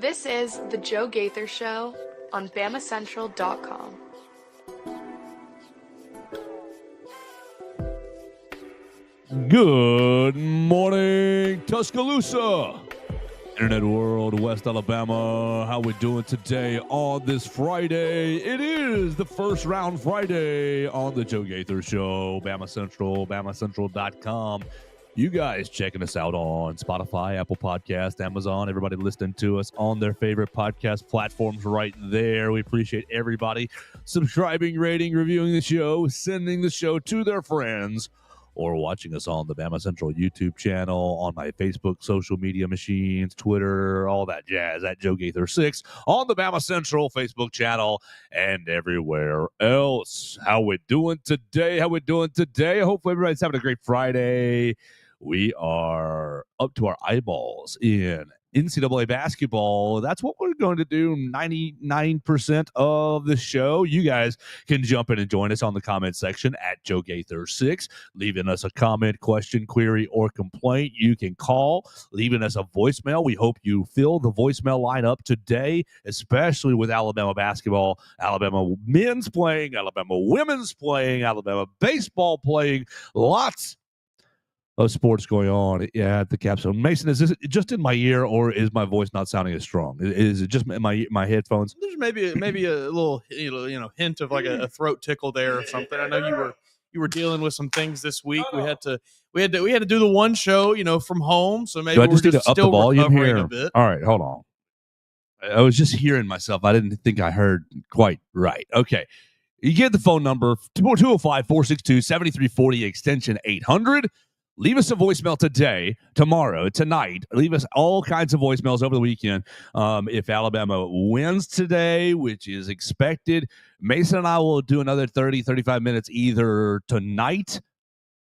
This is The Joe Gaither Show on BamaCentral.com. Good morning, Tuscaloosa, Internet World, West Alabama. How we doing today on this Friday? It is the first round Friday on the Joe Gaither Show, Bama Central, BamaCentral.com. You guys checking us out on Spotify, Apple Podcast, Amazon, everybody listening to us on their favorite podcast platforms right there. We appreciate everybody subscribing, rating, reviewing the show, sending the show to their friends, or watching us on the Bama Central YouTube channel, on my Facebook social media machines, Twitter, all that jazz, at Joe Gaither 6, on the Bama Central Facebook channel, and everywhere else. How we doing today? Hopefully everybody's having a great Friday. We are up to our eyeballs in NCAA basketball. That's what we're going to do 99% of the show. You guys can jump in and join us on the comment section at Joe Gaither 6, leaving us a comment, question, query, or complaint. You can call, leaving us a voicemail. We hope you fill the voicemail line up today, especially with Alabama basketball, Alabama men's playing, Alabama women's playing, Alabama baseball playing. Lots of sports going on at the capstone. Mason, is this just in my ear, or is my voice not sounding as strong? Is it just my headphones? There's maybe a little hint of like a throat tickle there or something. I know you were dealing with some things this week. We had to do the one show from home, so maybe we're just up the volume here a bit. All right, hold on. I was just hearing myself. I didn't think I heard quite right. Okay. You get the phone number 205-462-7340 extension 800. Leave us a voicemail today, tomorrow, tonight. Leave us all kinds of voicemails over the weekend. If Alabama wins today, which is expected, Mason and I will do another 30, 35 minutes either tonight,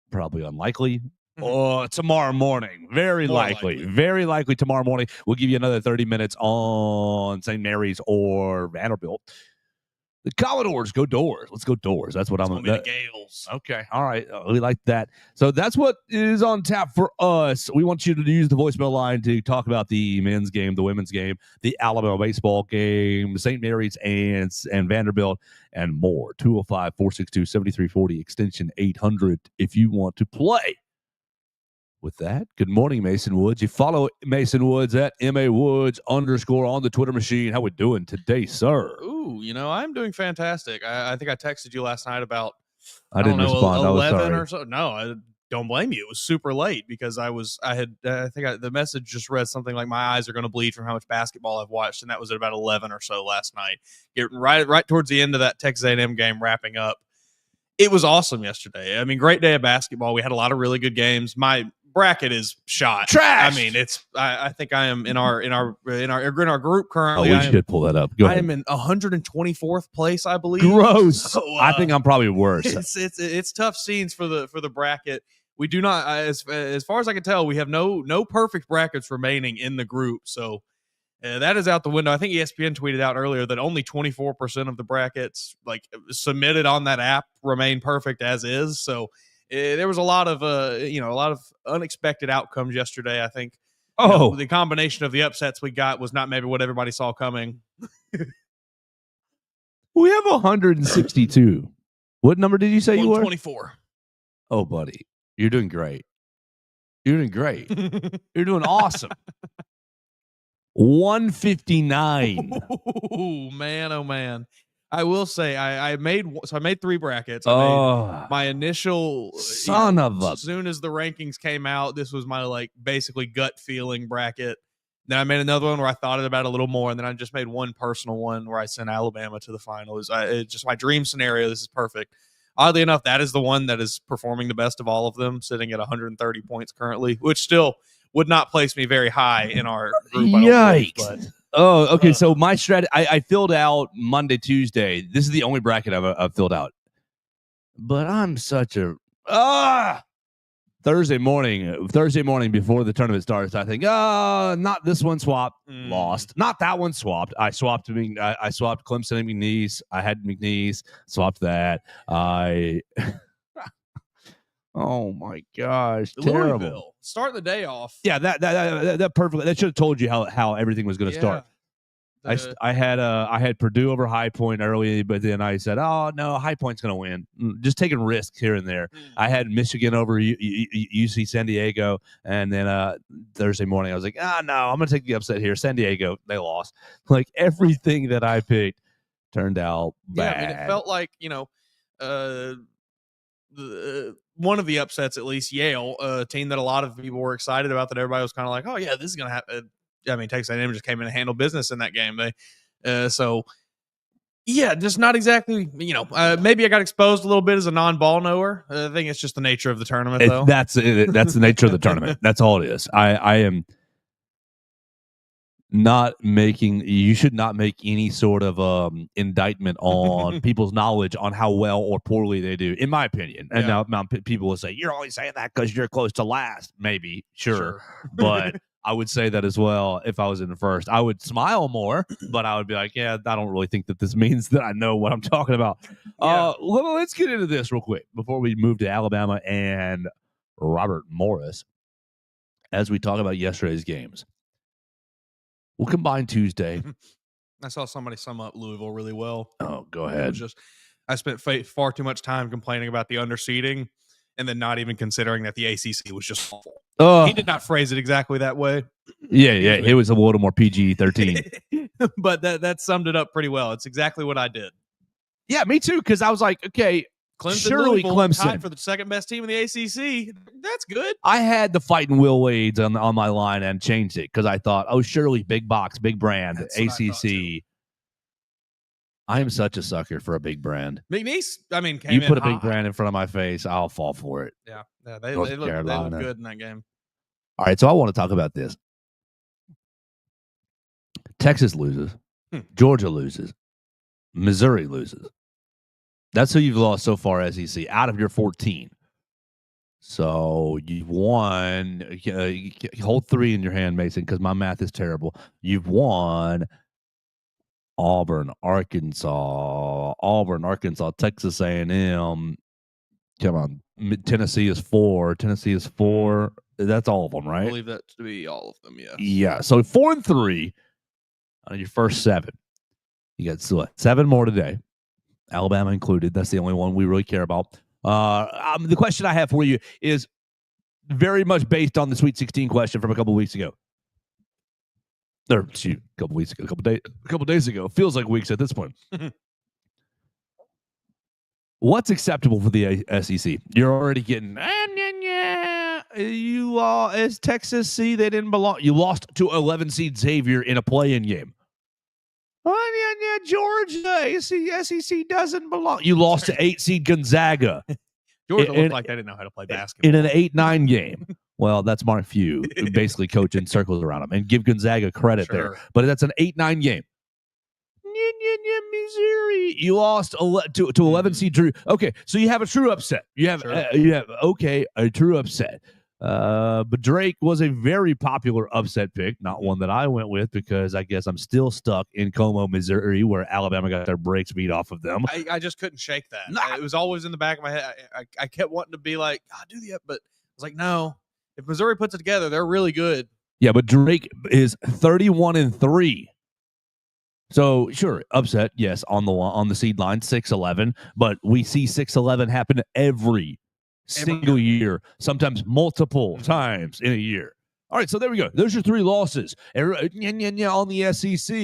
probably unlikely, or tomorrow morning. Very likely tomorrow morning. We'll give you another 30 minutes on St. Mary's or Vanderbilt. The Commodores go Doors. Let's go Doors. That's what I'm going to the Gales. Okay. All right. We like that. So that's what is on tap for us. We want you to use the voicemail line to talk about the men's game, the women's game, the Alabama baseball game, St. Mary's and Vanderbilt, and more. 205-462-7340, extension 800 if you want to play. With that, good morning, Mason Woods. You follow Mason Woods at MAWoods_ on the Twitter machine. How we doing today, sir? Ooh, I'm doing fantastic. I think I texted you last night about I didn't respond. 11 or so. No, I don't blame you. It was super late because the message just read something like my eyes are going to bleed from how much basketball I've watched, and that was at about 11 or so last night. Getting right towards the end of that Texas A&M game wrapping up. It was awesome yesterday. I mean, great day of basketball. We had a lot of really good games. My bracket is shot. Trash. I mean, I think I am in our group currently. We should pull that up. Go ahead. I am in 124th place, I believe. Gross. So, I think I'm probably worse. It's tough scenes for the bracket. We do not, as far as I can tell, we have no perfect brackets remaining in the group. So that is out the window. I think ESPN tweeted out earlier that only 24% of the brackets submitted on that app remain perfect as is. So there was a lot of unexpected outcomes yesterday. I think the combination of the upsets we got was not maybe what everybody saw coming. We have 162. What number did you say you were? 124. Oh, buddy, you're doing great. You're doing awesome. 159. Oh man. I will say I made 3 brackets. My initial as soon as the rankings came out, this was my basically gut feeling bracket. Then I made another one where I thought about it a little more, and then I just made one personal one where I sent Alabama to the finals. It's just my dream scenario. This is perfect. Oddly enough, that is the one that is performing the best of all of them, sitting at 130 points currently, which still would not place me very high in our group. Yikes. Oh, okay. So my strategy, I filled out Monday, Tuesday. This is the only bracket I've filled out. But I'm such a Thursday morning before the tournament starts. I think, not this one swapped, lost. Not that one swapped. I swapped Clemson and McNeese. I had McNeese, swapped that. Oh my gosh, terrible. Louisville. Start the day off. Yeah, that perfectly. That should have told you how everything was going to start. I had Purdue over High Point early, but then I said, "Oh no, High Point's going to win." Just taking risks here and there. I had Michigan over UC San Diego, and then Thursday morning I was like, no, I'm going to take the upset here. San Diego, they lost. Like everything that I picked turned out bad. Yeah, I mean, it felt like one of the upsets, at least Yale, a team that a lot of people were excited about, that everybody was kind of like, oh yeah, this is going to happen. I mean, Texas A&M just came in and handled business in that game. So yeah, just not exactly, maybe I got exposed a little bit as a non-ball knower. I think it's just the nature of the tournament, though. That's the nature of the tournament. That's all it is. I am not making, you should not make any sort of indictment on people's knowledge on how well or poorly they do, in my opinion. And now people will say, you're only saying that because you're close to last. Maybe, sure. But I would say that as well if I was in the first. I would smile more, but I would be like, yeah, I don't really think that this means that I know what I'm talking about. Let's get into this real quick before we move to Alabama and Robert Morris as we talk about yesterday's games. We'll combine Tuesday. I saw somebody sum up Louisville really well. Oh, go ahead. I spent far too much time complaining about the underseeding and then not even considering that the ACC was just awful. He did not phrase it exactly that way. Yeah, it was a little more PG-13. But that summed it up pretty well. It's exactly what I did. Yeah, me too, because I was like, okay, surely Clemson tied for the second best team in the ACC. That's good. I had the Fighting Will Wades on my line and changed it because I thought, oh, surely big box, big brand, ACC. I am such a sucker for a big brand. McNeese, you put a big brand in front of my face, I'll fall for it. Yeah, they look good in that game. All right, so I want to talk about this. Texas loses. Georgia loses. Missouri loses. That's who you've lost so far, SEC, out of your 14. So you've won. Hold 3 in your hand, Mason, because my math is terrible. You've won Auburn, Arkansas, Texas A&M. Come on, Tennessee is 4. That's all of them, right? I believe that to be all of them. Yes. Yeah. So 4 and 3 on your first 7. You got 7 more today, Alabama included. That's the only one we really care about. The question I have for you is very much based on the Sweet 16 question from a couple weeks ago. Or a couple weeks ago, a couple days ago. Feels like weeks at this point. What's acceptable for the SEC? You're already getting, you lost as Texas C. They didn't belong. You lost to 11 seed Xavier in a play-in game. Georgia, SEC doesn't belong. You lost to 8 seed Gonzaga. Georgia looked like they didn't know how to play basketball. In an 8-9 game. Well, that's Mark Few, who basically coaching circles around him. And give Gonzaga credit there. But that's an 8-9 game. Missouri. You lost to 11 seed Drew. Okay, so you have a true upset. You have a true upset. But Drake was a very popular upset pick, not one that I went with because I guess I'm still stuck in Como, Missouri, where Alabama got their brakes beat off of them. I just couldn't shake that. It was always in the back of my head. I kept wanting to be like, do the up, but I was like, no. If Missouri puts it together, they're really good. Yeah, but Drake is 31-3. So sure, upset, yes, on the seed line, 6-11, but we see 6-11 happen every single year, sometimes multiple times in a year. All right, so there we go. Those are 3 losses. On the SEC,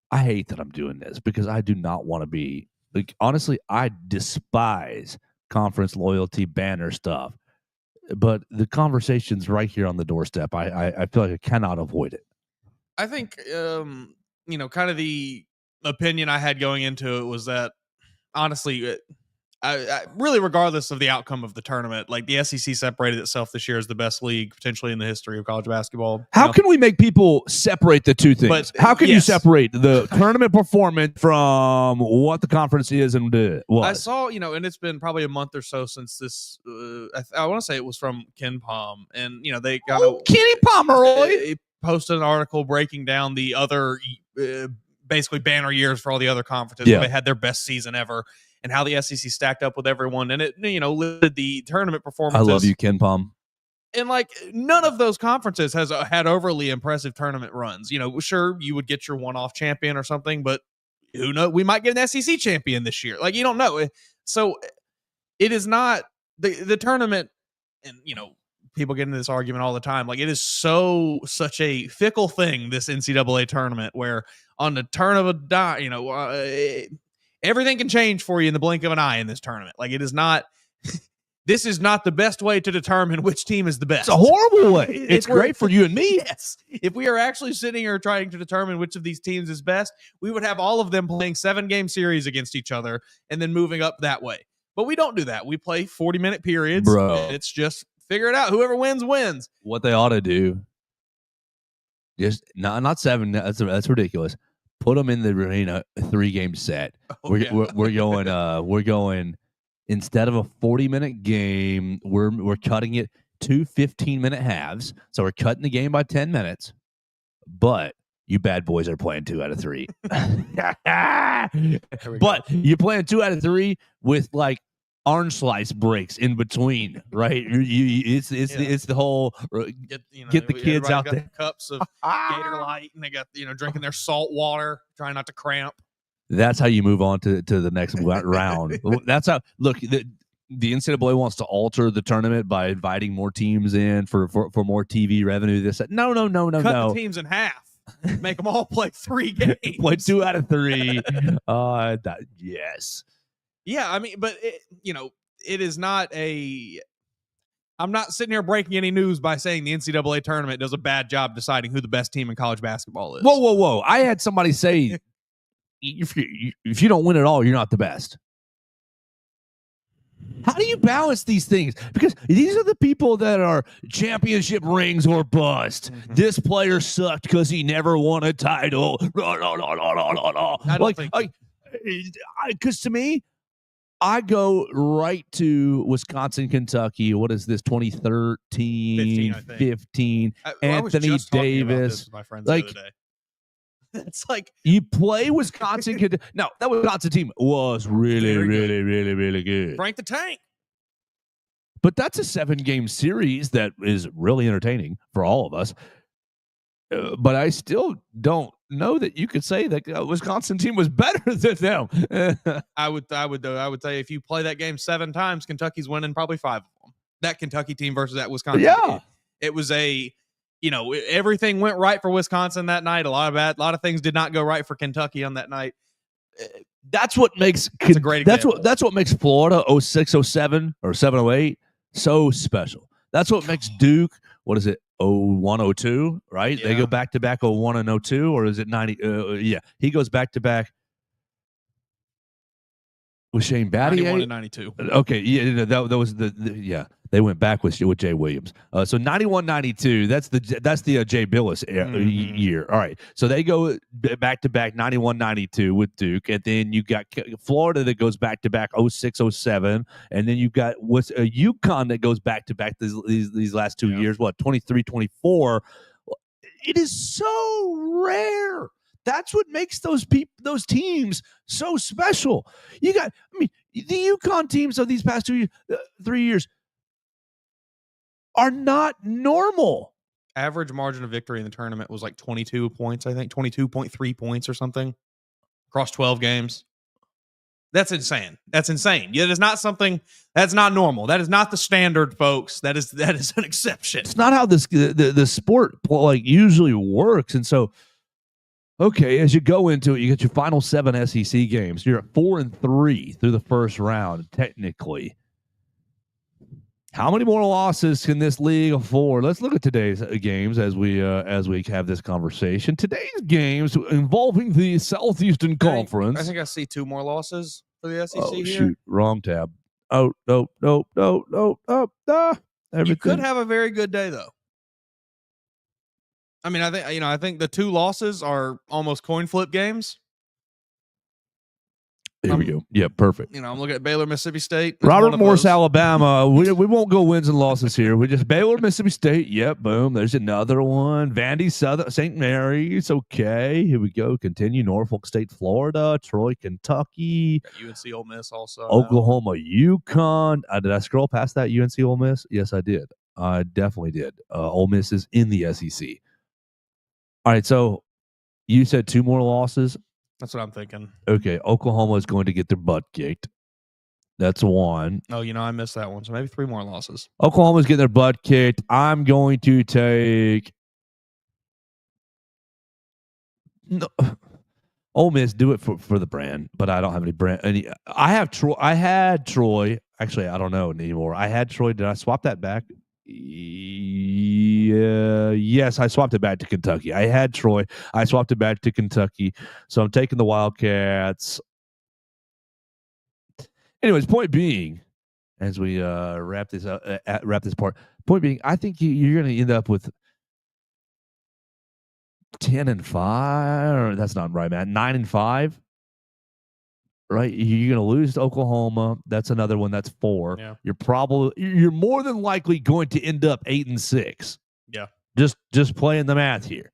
I hate that I'm doing this because I do not want to be, like, honestly, I despise conference loyalty banner stuff. But the conversation's right here on the doorstep. I feel like I cannot avoid it. I think, kind of the opinion I had going into it was that, honestly, I really, regardless of the outcome of the tournament, like the SEC separated itself this year as the best league potentially in the history of college basketball. How can we make people separate the two things? How can you separate the tournament performance from what the conference is and what? I saw, and it's been probably a month or so since this. I want to say it was from Ken Palm, and they got Kenny Pomeroy. He posted an article breaking down the other basically banner years for all the other conferences. Where they had their best season ever. And how the SEC stacked up with everyone, and it listed the tournament performances. I love you, Ken Palm. And like none of those conferences has had overly impressive tournament runs. Sure, you would get your one-off champion or something, but who knows? We might get an SEC champion this year. Like you don't know. So it is not the tournament, and people get into this argument all the time. Like it is such a fickle thing, this NCAA tournament, where on the turn of a dime, everything can change for you in the blink of an eye in this tournament. Like it is not. This is not the best way to determine which team is the best. It's a horrible way. It's great for you and me. Yes. If we are actually sitting here trying to determine which of these teams is best, we would have all of them playing 7-game series against each other and then moving up that way. But we don't do that. We play 40-minute periods. Bro. And it's just figure it out. Whoever wins. What they ought to do, just not 7. That's ridiculous. Put them in the arena, a 3-game set. We're going. Instead of a 40-minute game, we're cutting it to 15-minute halves. So we're cutting the game by 10 minutes. But you bad boys are playing 2 out of 3. But you're playing 2 out of 3 with like orange slice breaks in between, right? It's the whole get the kids out there. Cups of Gaither Light, and they got drinking their salt water, trying not to cramp. That's how you move on to the next round. That's how. Look, the NCAA wants to alter the tournament by inviting more teams in for more TV revenue. No. Cut the teams in half. Make them all play 3 games. Play 2 out of 3. Yes. Yeah, I mean, but it is not a. I'm not sitting here breaking any news by saying the NCAA tournament does a bad job deciding who the best team in college basketball is. Whoa! I had somebody say, if you don't win at all, you're not the best. How do you balance these things? Because these are the people that are championship rings or bust. Mm-hmm. This player sucked because he never won a title. I don't think because to me, I go right to Wisconsin, Kentucky. What is this? 2013, 15. Anthony Davis. With my friends the other day. It's like you play Wisconsin. No, that Wisconsin team was really good. Frank the Tank. But that's a 7-game series that is really entertaining for all of us. But I still don't know that you could say that Wisconsin team was better than them. I would say if you play that game 7 times, Kentucky's winning probably 5 of them. That Kentucky team versus that Wisconsin team. It was everything went right for Wisconsin that night. A lot of things did not go right for Kentucky on that night. That's what makes a great example. That's what makes Florida 06, 07 or 7, 08 so special. That's what makes Duke, what is it, 01, 02, right? Yeah. They go back to back 01 and 02, or is it 90? Yeah, he goes back to back. Was Shane Battier 91 and 92? Okay, yeah, that was the they went back with Jay Williams. So 91, 92. That's the Jay Billis year. All right, so they go back to back 91, 92 with Duke, and then you got Florida that goes back to back 06, 07, and then you got UConn that goes back to back these last 2 years. What 23, 24? It is so rare. That's what makes those teams so special. You got, the UConn teams of these past 3 years are not normal. Average margin of victory in the tournament was like 22 points, I think, 22.3 points or something across 12 games. That's insane. Yeah, it is not something that's not normal. That is not the standard, folks. That is an exception. It's not how the sport usually works, and so. Okay, as you go into it, you get your final 7 SEC games. You're at 4-3 through the first round, technically. How many more losses can this league afford? Let's look at today's games as we have this conversation. Today's games involving the Southeastern Conference. I think I see 2 more losses for the SEC here. Shoot, wrong tab. No. Everything. You could have a very good day though. I mean, I think the 2 losses are almost coin flip games. Here we go. Yeah, perfect. I'm looking at Baylor, Mississippi State. Robert Morris, Alabama. We won't go wins and losses here. We just Baylor, Mississippi State. Yep, boom. There's another one. Vandy, Southern, St. Mary's. Okay, here we go. Continue. Norfolk State, Florida. Troy, Kentucky. UNC, Ole Miss also. Oklahoma, UConn. Did I scroll past that UNC, Ole Miss? Yes, I did. I definitely did. Ole Miss is in the SEC. All right, so you said 2 more losses. That's what I'm thinking. Okay, Oklahoma is going to get their butt kicked. That's 1. Oh, I missed that one. So maybe 3 more losses. Oklahoma's getting their butt kicked. I'm going to take Ole Miss. Do it for the brand, but I don't have any brand. I have Troy. I had Troy. Actually, I don't know anymore. I had Troy. Did I swap that back? Yes, I swapped it back to Kentucky. I had Troy. I swapped it back to Kentucky. So I'm taking the Wildcats. Anyways, point being, as we wrap this part. Point being, I think you're going to end up with 10-5. That's not right, man. 9-5. Right, you're going to lose to Oklahoma. That's another one. That's 4. Yeah. You're more than likely going to end up 8-6. Yeah. Just playing the math here.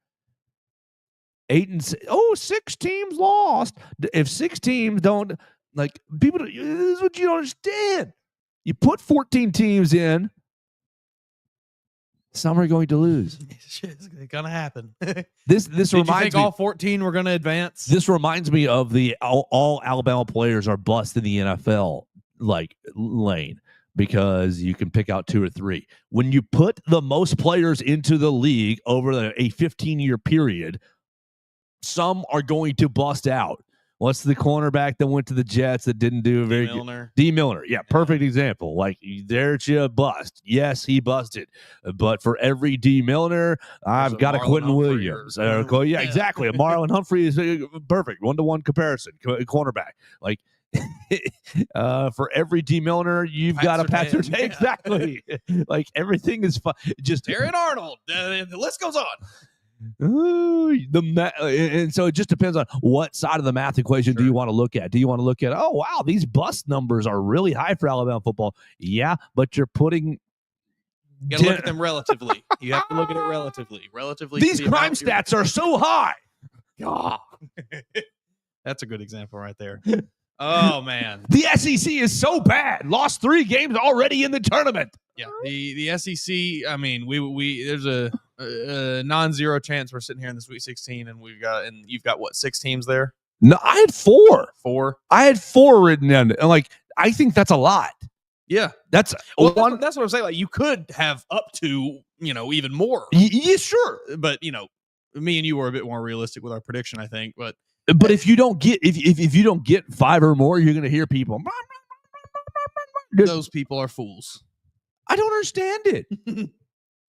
8-6. Oh, 6 teams lost. If 6 teams don't people, this is what you don't understand. You put 14 teams in. Some are going to lose. It's gonna happen. This Did reminds you think me. all 14 were gonna advance? This reminds me of the all Alabama players are bust in the NFL lane because you can pick out 2 or 3. When you put the most players into the league over a 15-year period, some are going to bust out. What's the cornerback that went to the Jets that didn't do very good? D. Milner. Yeah, perfect example. There's your bust. Yes, he busted. But for every D. Milner, I've got a Quentin Williams. Yeah, exactly. A Marlon Humphrey is perfect. 1-to-1 comparison. Cornerback. For every D. Milner, you've got a Pat Surtain. Yeah. Exactly. Everything is fun. Just Aaron Arnold. The list goes on. And so it just depends on what side of the math equation do you want to look at. Do you want to look at, oh wow, these bust numbers are really high for Alabama football? Yeah, but you're putting. You got to look at them relatively. You have to look at it relatively. These crime stats are so high. God, that's a good example right there. Oh man, the SEC is so bad. Lost 3 games already in the tournament. Yeah, the SEC. I mean, we there's a non-zero chance we're sitting here in the Sweet 16, and you've got what, 6 teams there? No, I had 4. 4. I had 4 written down. I think that's a lot. Yeah, that's one. That's what I'm saying. You could have up to even more. Yeah, sure. But me and you were a bit more realistic with our prediction, I think. But if you don't get if you don't get 5 or more, you're going to hear people. Those people are fools. I don't understand it.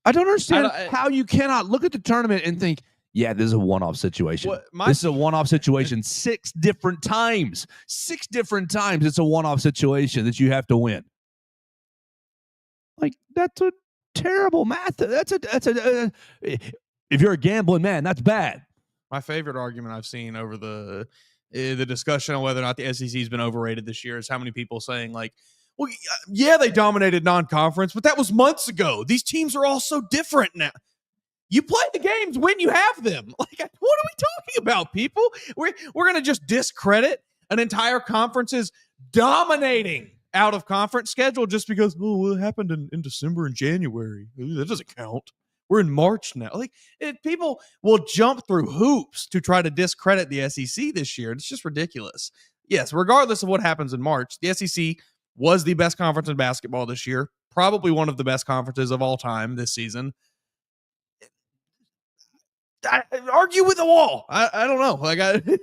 I don't understand how you cannot look at the tournament and think, yeah, this is a one-off situation. This is a one-off situation 6 different times. 6 different times it's a one-off situation that you have to win. That's a terrible math. That's a if you're a gambling man, that's bad. My favorite argument I've seen over the discussion on whether or not the SEC has been overrated this year is how many people saying well, yeah, they dominated non-conference, but that was months ago. These teams are all so different now. You play the games when you have them. What are we talking about, people? We're going to just discredit an entire conference's dominating out-of-conference schedule just because, it happened in December and January. That doesn't count. We're in March now. People will jump through hoops to try to discredit the SEC this year. It's just ridiculous. Yes, regardless of what happens in March, the SEC was the best conference in basketball this year, probably one of the best conferences of all time this season. I argue with the wall. I don't know.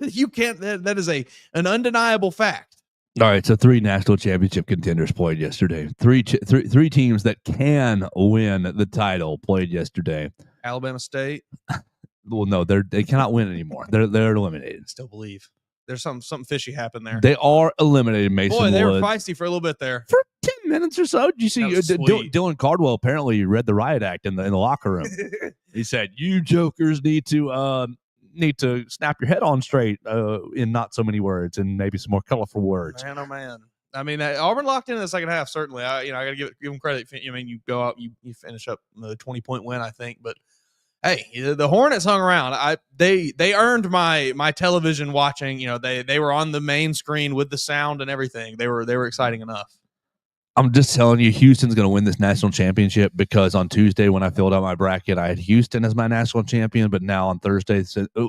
You can't. That is an undeniable fact. All right, so 3 national championship contenders played yesterday. Three teams that can win the title played yesterday. Alabama State. Well, no, they cannot win anymore. They're eliminated. Still believe. There's something fishy happened there. They are eliminated, Mason. Boy, they Woods. were feisty for a little bit there. For 10 minutes or so. Did you see Dylan Cardwell apparently read the riot act in the locker room. He said, "You jokers need to snap your head on straight in not so many words and maybe some more colorful words." Man, oh man. I mean, Auburn locked in the second half. Certainly, I got to give them credit. I mean, you go out, you finish up the 20-point win, I think, but. Hey, the Hornets hung around. They earned my television watching. They were on the main screen with the sound and everything. They were exciting enough. I'm just telling you, Houston's going to win this national championship because on Tuesday when I filled out my bracket, I had Houston as my national champion, but now on Thursday,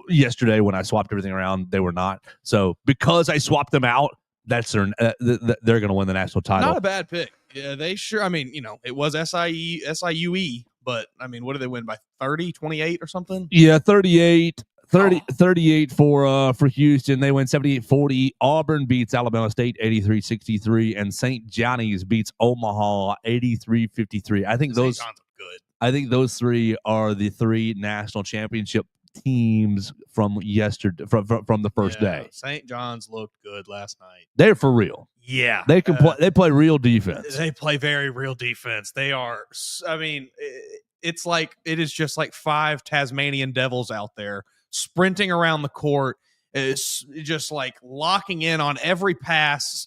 yesterday when I swapped everything around, they were not. So because I swapped them out, they're going to win the national title. Not a bad pick. Yeah, they sure. I mean, it was SIUE, but I mean, what did they win by 30, 28 or something? Yeah, 38. 38 for Houston. They win 78-40. Auburn beats Alabama State 83-63, and St. Johnny's beats Omaha 83-53. I think those good. I think those three are the three national championship teams from yesterday from the first day. St. John's looked good last night. They're for real. Yeah, they can play. They play real defense. They play very real defense. They are. I mean, it is just like 5 Tasmanian devils out there sprinting around the court. It's just like locking in on every pass,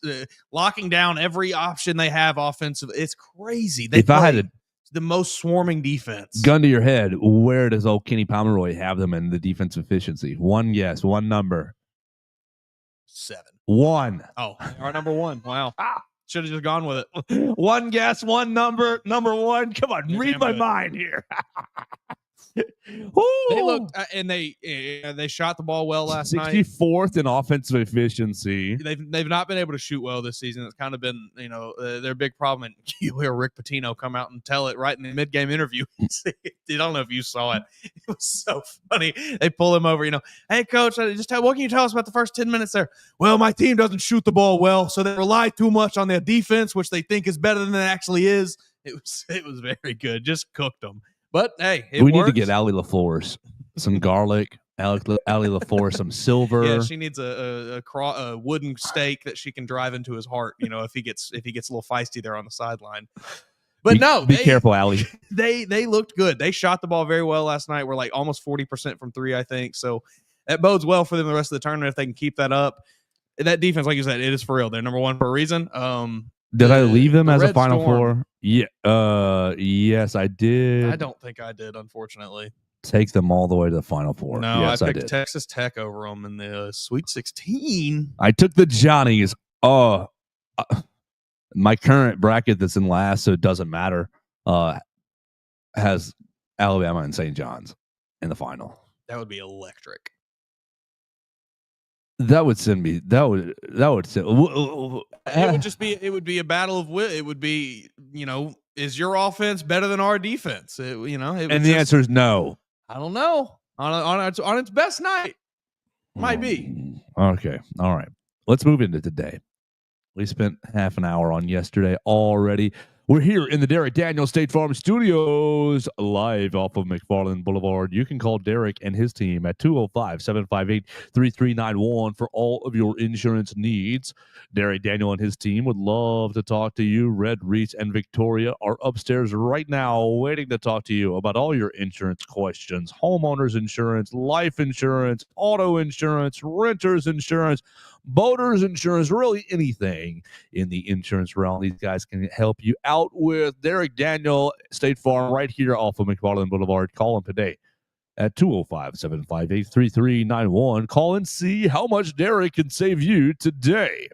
locking down every option they have offensive. It's crazy. If I had the most swarming defense. Gun to your head, where does old Kenny Pomeroy have them in the defensive efficiency? One guess, one number. 7. 1. Oh, our number 1. Wow. Should have just gone with it. One guess, one number. Number 1. Come on, read my mind here. They looked and they shot the ball well last night. 64th in offensive efficiency. They've not been able to shoot well this season. It's kind of been their big problem. And you hear Rick Pitino come out and tell it right in the mid-game interview. I don't know if you saw it. It was so funny. They pull him over. Hey coach, what can you tell us about the first 10 minutes there? Well, my team doesn't shoot the ball well, so they rely too much on their defense, which they think is better than it actually is. It was very good. Just cooked them. But hey, we need to get Allie LaForce some garlic. Allie LaForce some silver. Yeah, she needs a wooden stake that she can drive into his heart. If he gets a little feisty there on the sideline. But be careful, Allie. They looked good. They shot the ball very well last night. We're like almost 40% from 3, I think. So that bodes well for them the rest of the tournament if they can keep that up. That defense, like you said, it is for real. They're number 1 for a reason. Did I leave them as a Final Storm. Four? Yeah. Yes, I did. I don't think I did, unfortunately. Take them all the way to the Final Four. No, yes, I picked Texas Tech over them in the Sweet 16. I took the Johnnies. My current bracket that's in last, so it doesn't matter, has Alabama and St. John's in the final. That would be electric. That would send me. That would send. It would just be. It would be a battle of wit. It would be. Is your offense better than our defense? And the answer is no. I don't know. On its best night, might be. Okay. All right. Let's move into today. We spent half an hour on yesterday already. We're here in the Derek Daniels State Farm Studios, live off of McFarland Boulevard. You can call Derek and his team at 205-758-3391 for all of your insurance needs. Derek Daniel and his team would love to talk to you. Red, Reese, and Victoria are upstairs right now waiting to talk to you about all your insurance questions. Homeowners insurance, life insurance, auto insurance, renters insurance, boaters insurance, really anything in the insurance realm. These guys can help you out with. Derek Daniel, State Farm, right here off of McFarland Boulevard. Call him today at 205-758-3391. Call and see how much Derek can save you today.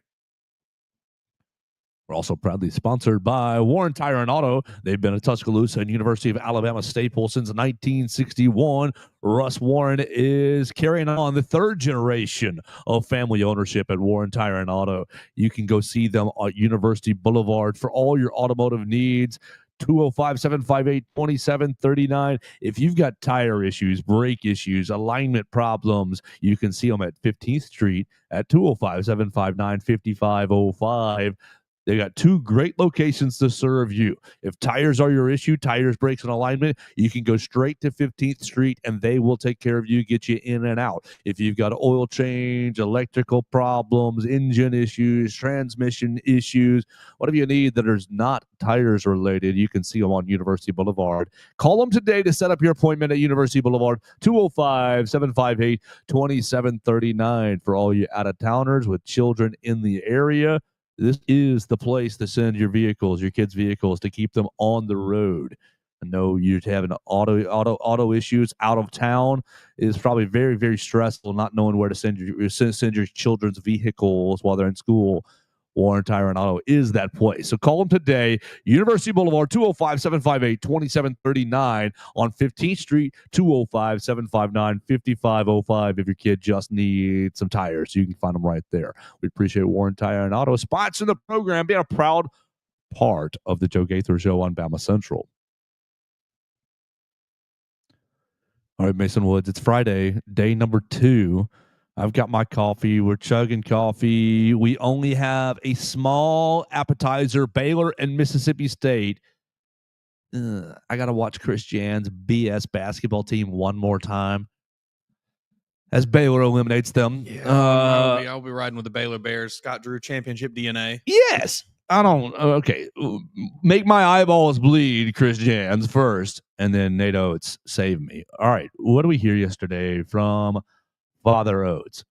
We're also proudly sponsored by Warren Tire and Auto. They've been a Tuscaloosa and University of Alabama staple since 1961. Russ Warren is carrying on the 3rd generation of family ownership at Warren Tire and Auto. You can go see them at University Boulevard for all your automotive needs. 205-758-2739. If you've got tire issues, brake issues, alignment problems, you can see them at 15th Street at 205-759-5505. They got 2 great locations to serve you. If tires are your issue, tires, brakes, and alignment, you can go straight to 15th Street and they will take care of you, get you in and out. If you've got oil change, electrical problems, engine issues, transmission issues, whatever you need that is not tires related, you can see them on University Boulevard. Call them today to set up your appointment at University Boulevard, 205-758-2739 for all you out-of-towners with children in the area. This is the place to send your vehicles, your kids' vehicles, to keep them on the road. I know you're having auto issues out of town. It's probably very, very stressful not knowing where to send your children's vehicles while they're in school. Warren Tire and Auto is that place. So call them today. University Boulevard, 205-758-2739 on 15th Street, 205-759-5505 if your kid just needs some tires. You can find them right there. We appreciate Warren Tire and Auto sponsoring the program, being a proud part of the Joe Gaither Show on BamaCentral. All right, Mason Woods, it's Friday, day number 2. I've got my coffee. We're chugging coffee. We only have a small appetizer, Baylor and Mississippi State. I got to watch Chris Jan's BS basketball team one more time as Baylor eliminates them. Yeah, I'll be riding with the Baylor Bears. Scott Drew championship DNA. Yes. I don't. Okay. Make my eyeballs bleed, Chris Jans, first, and then Nate Oates, save me. All right. What do we hear yesterday from Father Oates?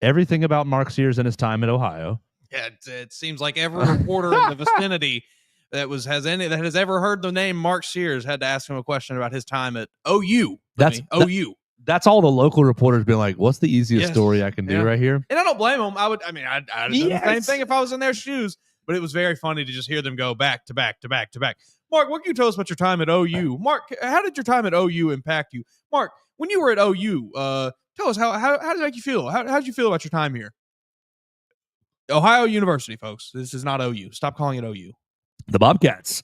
Everything about Mark Sears and his time at Ohio. Yeah, it seems like every reporter in the vicinity that has ever heard the name Mark Sears had to ask him a question about his time at OU. OU. That's all the local reporters been like, what's the easiest story I can do right here? And I don't blame them. I'd do the same thing if I was in their shoes. But it was very funny to just hear them go back to back to back to back. Mark, what can you tell us about your time at OU? Mark, how did your time at OU impact you? Mark, when you were at OU, tell us how did it make you feel? How did you feel about your time here? Ohio University, folks. This is not OU. Stop calling it OU. The Bobcats.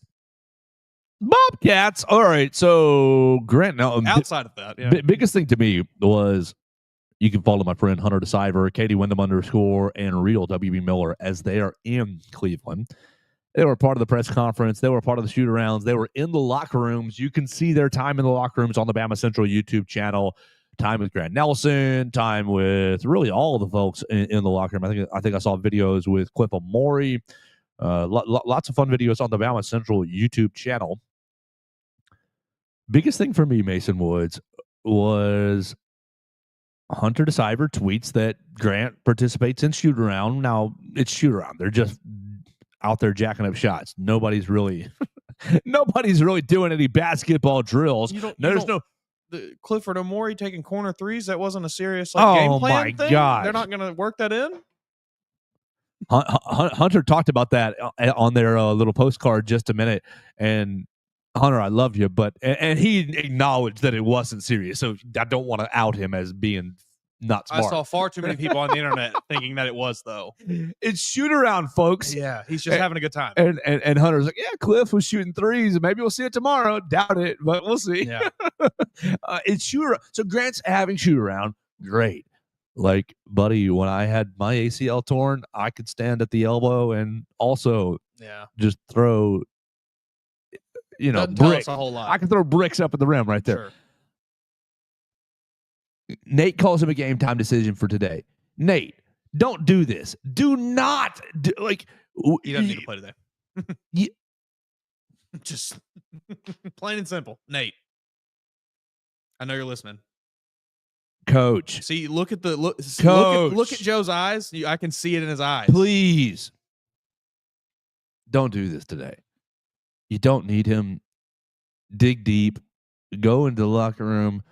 All right. So Grant, now outside of that, biggest thing to me was you can follow my friend Hunter DeCiver, Katie Wyndham _ and Real WB Miller as they are in Cleveland. They were part of the press conference. They were part of the shoot-arounds. They were in the locker rooms. You can see their time in the locker rooms on the BamaCentral YouTube channel. Time with Grant Nelson. Time with really all of the folks in the locker room. I think I saw videos with Cliff Amori. Lots of fun videos on the BamaCentral YouTube channel. Biggest thing for me, Mason Woods, was Hunter DeCiver tweets that Grant participates in shoot-around. Now, it's shoot-around. They're just out there jacking up shots. Nobody's really doing any basketball drills. The Clifford Amori taking corner threes, that wasn't a serious game plan thing? God. They're not going to work that in? Hunter talked about that on their little postcard just a minute, and Hunter, I love you, and he acknowledged that it wasn't serious, so I don't want to out him as being not smart. I saw far too many people on the internet thinking that it was, though. It's shoot around, folks. Yeah, he's just having a good time. And Hunter's like, yeah, Cliff was shooting threes. Maybe we'll see it tomorrow. Doubt it, but we'll see. Yeah. It's shoot around. So Grant's having shoot around. Great. Like, buddy, when I had my ACL torn, I could stand at the elbow and also just throw bricks. A whole lot. I can throw bricks up at the rim right there. Sure. Nate calls him a game time decision for today. Nate, don't do this. Do not do, he doesn't need to play today. Just plain and simple. Nate, I know you're listening. Coach. See, look at look at Joe's eyes. I can see it in his eyes. Please don't do this today. You don't need him. Dig deep. Go into the locker room.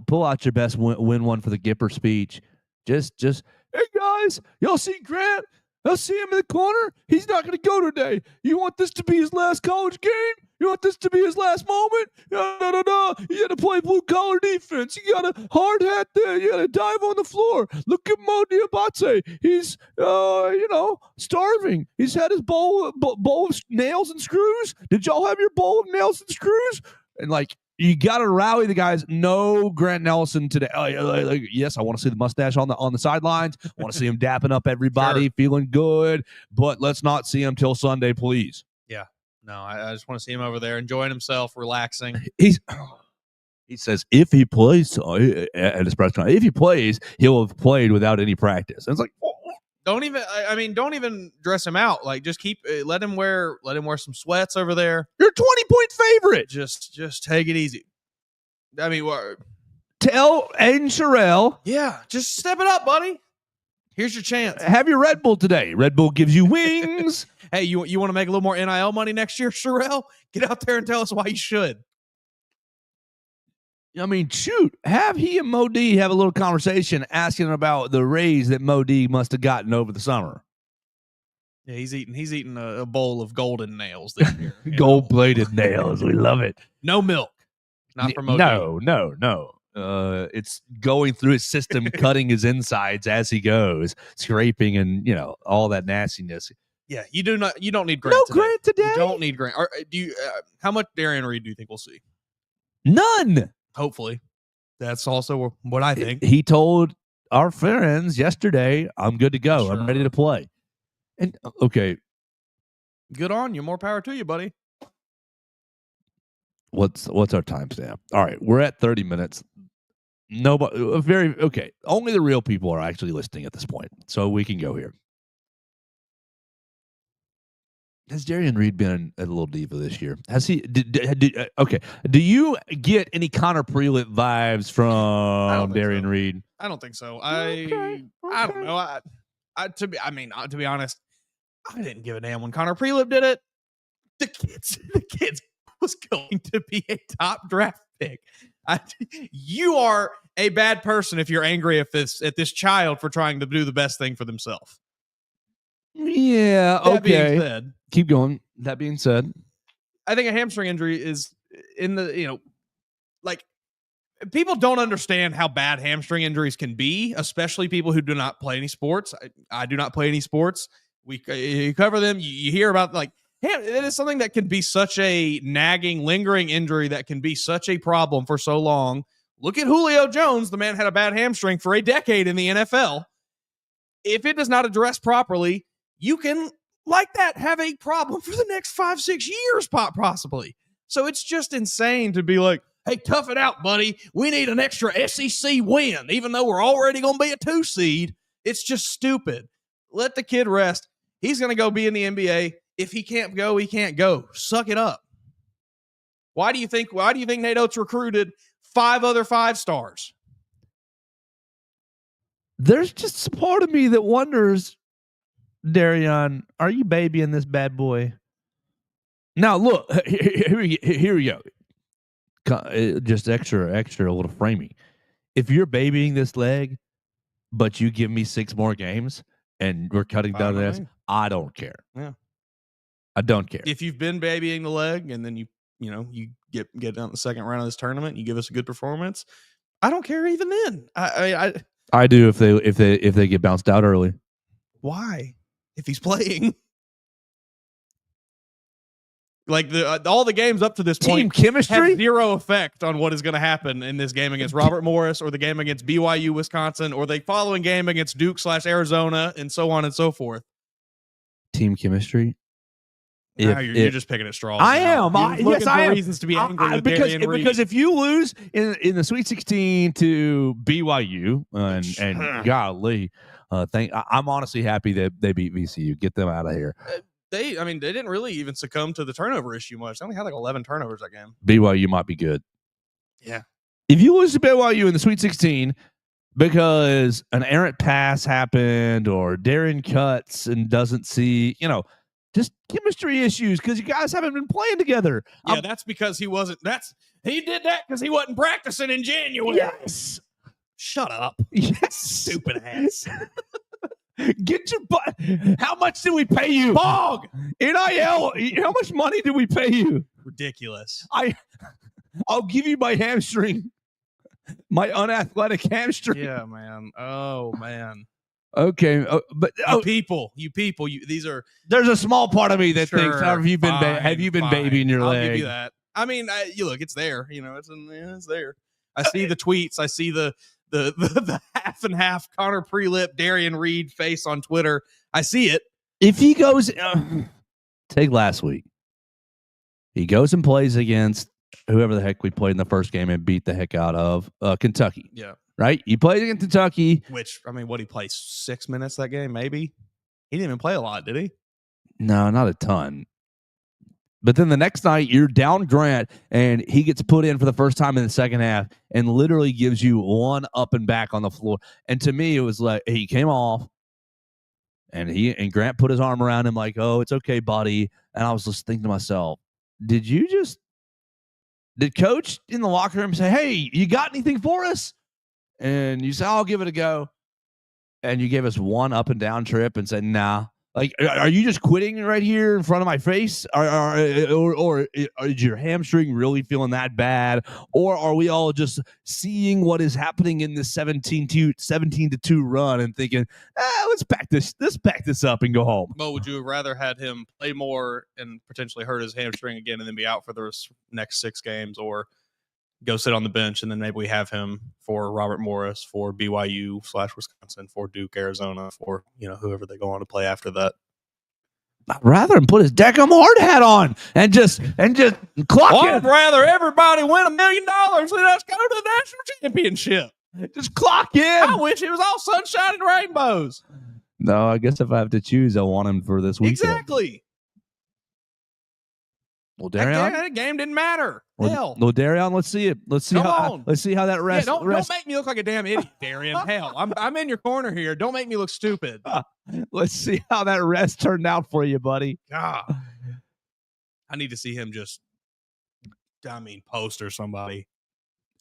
Pull out your best win one for the Gipper speech. Just hey guys, y'all see Grant? I'll see him in the corner. He's not going to go today. You want this to be his last college game? You want this to be his last moment? No. You got to play blue-collar defense. You got a hard hat there. You got to dive on the floor. Look at Mo Diabate. He's, starving. He's had his bowl of nails and screws. Did y'all have your bowl of nails and screws? And, you got to rally the guys. No Grant Nelson today. Yes, I want to see the mustache on the sidelines. I want to see him dapping up everybody, feeling good. But let's not see him till Sunday, please. Yeah. No, I just want to see him over there enjoying himself, relaxing. He says if he plays at his press conference, if he plays, he'll have played without any practice. And it's like, don't even dress him out. Just let him wear some sweats over there. You're a 20-point favorite. Just take it easy. I mean, tell Aiden Sherrill. Yeah, just step it up, buddy. Here's your chance. Have your Red Bull today. Red Bull gives you wings. Hey, you want to make a little more NIL money next year, Sherrill? Get out there and tell us why you should. I mean, shoot, have he and Mo D have a little conversation asking about the raise that Mo D must have gotten over the summer. Yeah, he's eating a bowl of golden nails this year. Gold-plated nails. We love it. No milk. Not for Mo D. No. It's going through his system, cutting his insides as he goes, scraping and, all that nastiness. Yeah, you don't need Grant No today. Grant today. You don't need Grant. How much Darian Reed do you think we'll see? None. Hopefully. That's also what I think. He told our friends yesterday, I'm good to go. Sure. I'm ready to play. And okay. Good on you. More power to you, buddy. What's our timestamp? All right, we're at 30 minutes. Nobody, okay. Only the real people are actually listening at this point, so we can go here. Has Darian Reed been a little diva this year? Has he? Okay. Do you get any Connor Prelit vibes from Darian Reed? I don't think so. I don't know. To be honest, I didn't give a damn when Connor Prelit did it. The kids was going to be a top draft pick. You are a bad person if you're angry at this child for trying to do the best thing for themselves. Yeah, that being said, keep going. That being said, I think a hamstring injury is in the, people don't understand how bad hamstring injuries can be, especially people who do not play any sports. I do not play any sports. You cover them. You hear about it is something that can be such a nagging, lingering injury that can be such a problem for so long. Look at Julio Jones. The man had a bad hamstring for a decade in the NFL. If it does not address properly, you can, like that, have a problem for the next 5-6 years, possibly. So it's just insane to be like, hey, tough it out, buddy. We need an extra SEC win, even though we're already going to be a 2 seed. It's just stupid. Let the kid rest. He's going to go be in the NBA. If he can't go, he can't go. Suck it up. Why do you think Nate Oates recruited 5 other 5-stars? There's just a part of me that wonders, Darian, are you babying this bad boy? Now, look, here we go. Just extra a little framing. If you're babying this leg, but you give me 6 more games and we're cutting down this, I don't care. Yeah. I don't care. If you've been babying the leg and then you get down the second round of this tournament and you give us a good performance, I don't care even then. I do if they get bounced out early. Why? If he's playing. All the games up to this Team point chemistry have zero effect on what is going to happen in this game against Robert Morris or the game against BYU Wisconsin or the following game against Duke/Arizona and so on and so forth. Team chemistry. You're just picking at straws. I am. Yes, I am. Reasons to be angry with because if you lose in the Sweet 16 to BYU and golly, I'm honestly happy that they beat VCU. Get them out of here. They didn't really even succumb to the turnover issue much. They only had 11 turnovers that game. BYU might be good. Yeah. If you lose to BYU in the Sweet 16 because an errant pass happened or Darren cuts and doesn't see, just chemistry issues because you guys haven't been playing together. Yeah, that's because he did that because he wasn't practicing in January. Yes. Shut up. Yes. Stupid ass. Get your butt. How much did we pay you? Bog. NIL. How much money did we pay you? Ridiculous. I'll give you my hamstring. My unathletic hamstring. Yeah, man. Oh, man. Okay, but you people, these are. There's a small part of me that thinks, have you been babying your leg? I'll give you that. I mean, you look, it's there. It's there. I see the tweets. I see the half and half Connor Prelip, Darian Reed face on Twitter. I see it. If he goes, take last week. He goes and plays against whoever the heck we played in the first game and beat the heck out of Kentucky. Yeah. Right? He played against Kentucky. Which, what he played 6 minutes that game, maybe? He didn't even play a lot, did he? No, not a ton. But then the next night, you're down Grant, and he gets put in for the first time in the second half and literally gives you one up and back on the floor. And to me, it was like he came off, and Grant put his arm around him like, oh, it's okay, buddy. And I was just thinking to myself, did you just Did coach in the locker room say, "Hey, you got anything for us?" And you say, "I'll give it a go." And you gave us one up and down trip and said, "Nah." Like, are you just quitting right here in front of my face? Or is your hamstring really feeling that bad? Or are we all just seeing what is happening in this 17-2 run and thinking, let's back this up and go home? Well, would you have rather had him play more and potentially hurt his hamstring again and then be out for the next 6 games, or go sit on the bench and then maybe we have him for Robert Morris, for BYU/Wisconsin, for Duke, Arizona, for whoever they go on to play after that? I'd rather him put his Deckham hard hat on and just clock it. I'd rather everybody win $1 million than us go to the national championship. Just clock in. I wish it was all sunshine and rainbows. No, I guess if I have to choose, I want him for this weekend. Exactly. Well, Darion, that game didn't matter. Hell. Well, Darion, let's see it. Let's see how that rest. Don't make me look like a damn idiot, Darion. Hell, I'm in your corner here. Don't make me look stupid. Let's see how that rest turned out for you, buddy. God, I need to see him post or somebody.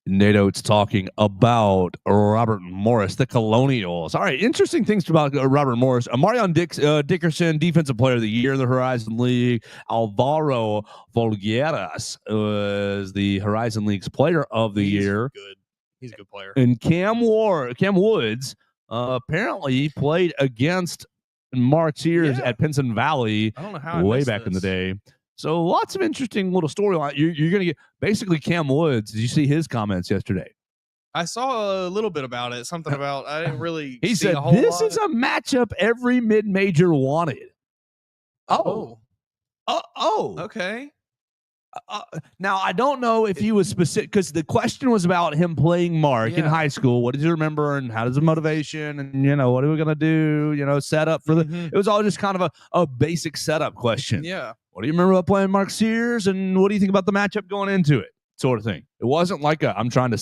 Nato, it's talking about Robert Morris, the Colonials. All right, interesting things about Robert Morris. Marion Dickerson, Defensive Player of the Year in the Horizon League. Alvaro Volgueras was the Horizon League's Player of the Year. Good. He's a good player. And Cam Woods apparently played against Mark Sears at Pinson Valley I don't know how way back in the day. So lots of interesting little storyline. You're going to get basically Cam Woods. Did you see his comments yesterday? I saw a little bit about it. Something about I didn't really. He see said a whole this lot. is a matchup every mid-major wanted. Okay. Now I don't know if he was specific because the question was about him playing Mark in high school. What does he remember and how does the motivation and what are we gonna do? Set up for the. It was all just kind of a basic setup question. Yeah. What do you remember about playing Mark Sears and what do you think about the matchup going into it? Sort of thing. It wasn't like I'm trying to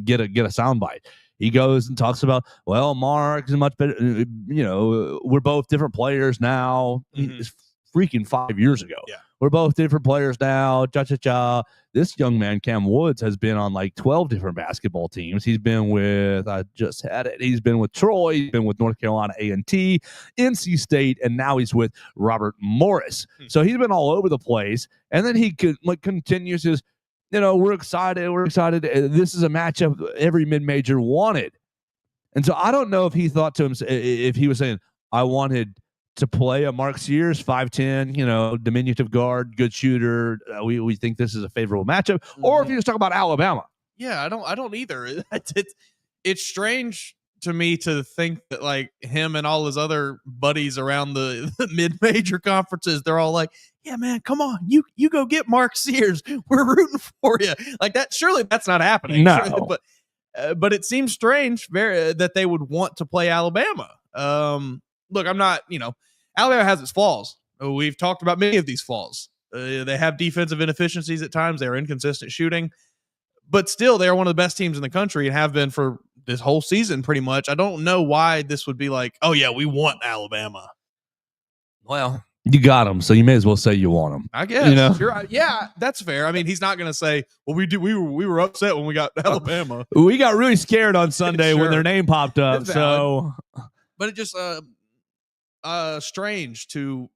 get a soundbite. He goes and talks about, well, Mark is much better. We're both different players now. It's freaking 5 years ago. Yeah. We're both different players now. This young man, Cam Woods, has been on like 12 different basketball teams. He's been with, he's been with Troy, he's been with North Carolina A&T, NC State, and now he's with Robert Morris. So he's been all over the place. And then he continues his, we're excited. This is a matchup every mid-major wanted. And so I don't know if he thought to himself, if he was saying, I wanted to play a Mark Sears, 5'10", diminutive guard, good shooter. We think this is a favorable matchup. Or if you just talk about Alabama. Yeah, I don't either. It's strange to me to think that like him and all his other buddies around the mid-major conferences, they're all like, yeah, man, come on, you go get Mark Sears. We're rooting for you. Like that. Surely that's not happening. No. Surely, but it seems strange that they would want to play Alabama. Look, I'm not, Alabama has its flaws. We've talked about many of these flaws. They have defensive inefficiencies at times. They are inconsistent shooting. But still, they are one of the best teams in the country and have been for this whole season pretty much. I don't know why this would be like, oh, yeah, we want Alabama. Well, you got them, so you may as well say you want them. I guess. Yeah, that's fair. I mean, he's not going to say, well, we were upset when we got Alabama. We got really scared on Sunday when their name popped up. So, but it just strange to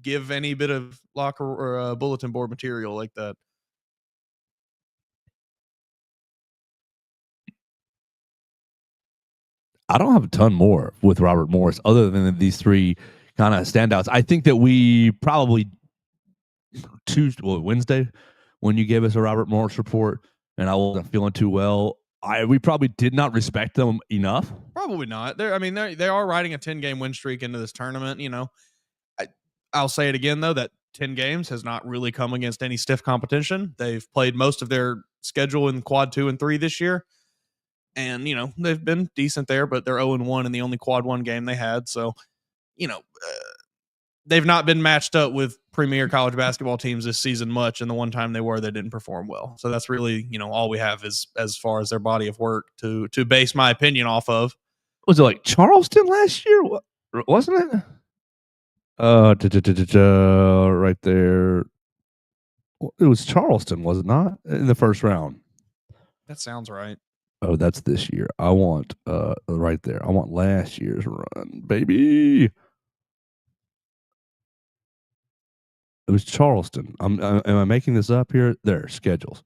give any bit of locker or bulletin board material like that. I don't have a ton more with Robert Morris other than these three kind of standouts. I think that we probably Wednesday when you gave us a Robert Morris report and I wasn't feeling too well, we probably did not respect them enough. Probably not. They are riding a 10-game win streak into this tournament. I'll say it again though, that 10 games has not really come against any stiff competition. They've played most of their schedule in quad 2 and 3 this year. And, they've been decent there, but they're 0-1 in the only quad 1 game they had. So, they've not been matched up with premier college basketball teams this season much. And the one time they were, they didn't perform well. So that's really, all we have is as far as their body of work to base my opinion off of. Was it like Charleston last year? Wasn't it? Right there. It was Charleston, was it not? In the first round. That sounds right. Oh, that's this year. I want right there. I want last year's run, baby. It was Charleston. Am I making this up here? There, schedules.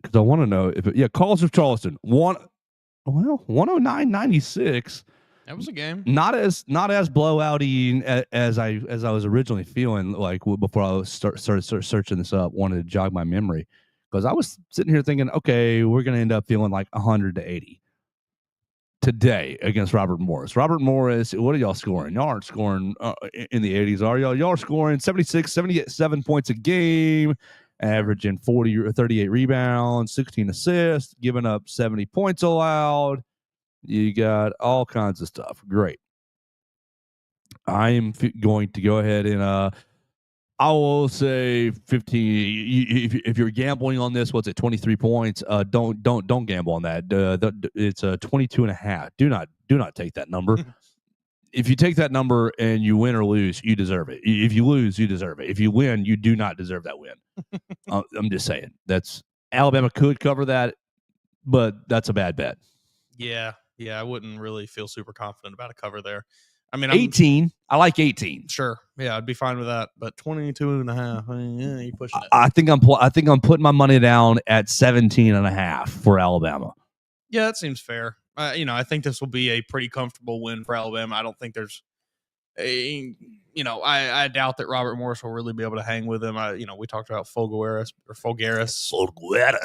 Because I want to know if College of Charleston 109.96. That was a game. Not as blowouty as I was originally feeling like before I started searching this up. Wanted to jog my memory because I was sitting here thinking, okay, we're going to end up feeling like 100-80 today against Robert Morris. Robert Morris, what are y'all scoring? Y'all aren't scoring in the 80s, are y'all? Y'all are scoring 76, 77 points a game, averaging 40 or 38 rebounds, 16 assists, giving up 70 points allowed. You got all kinds of stuff. Great. I am going to go ahead and I will say 15. If you're gambling on this, what's it? 23 points. Don't gamble on that. It's 22.5. Do not take that number. If you take that number and you win or lose, you deserve it. If you lose, you deserve it. If you win, you do not deserve that win. I'm just saying. That's Alabama could cover that, but that's a bad bet. Yeah, I wouldn't really feel super confident about a cover there. I mean, 18. I like 18. Sure. Yeah, I'd be fine with that. But 22.5. Yeah, you're pushing it. I think I'm putting my money down at 17.5 for Alabama. Yeah, that seems fair. I think this will be a pretty comfortable win for Alabama. I don't think there's I doubt that Robert Morris will really be able to hang with him. We talked about Folgueras.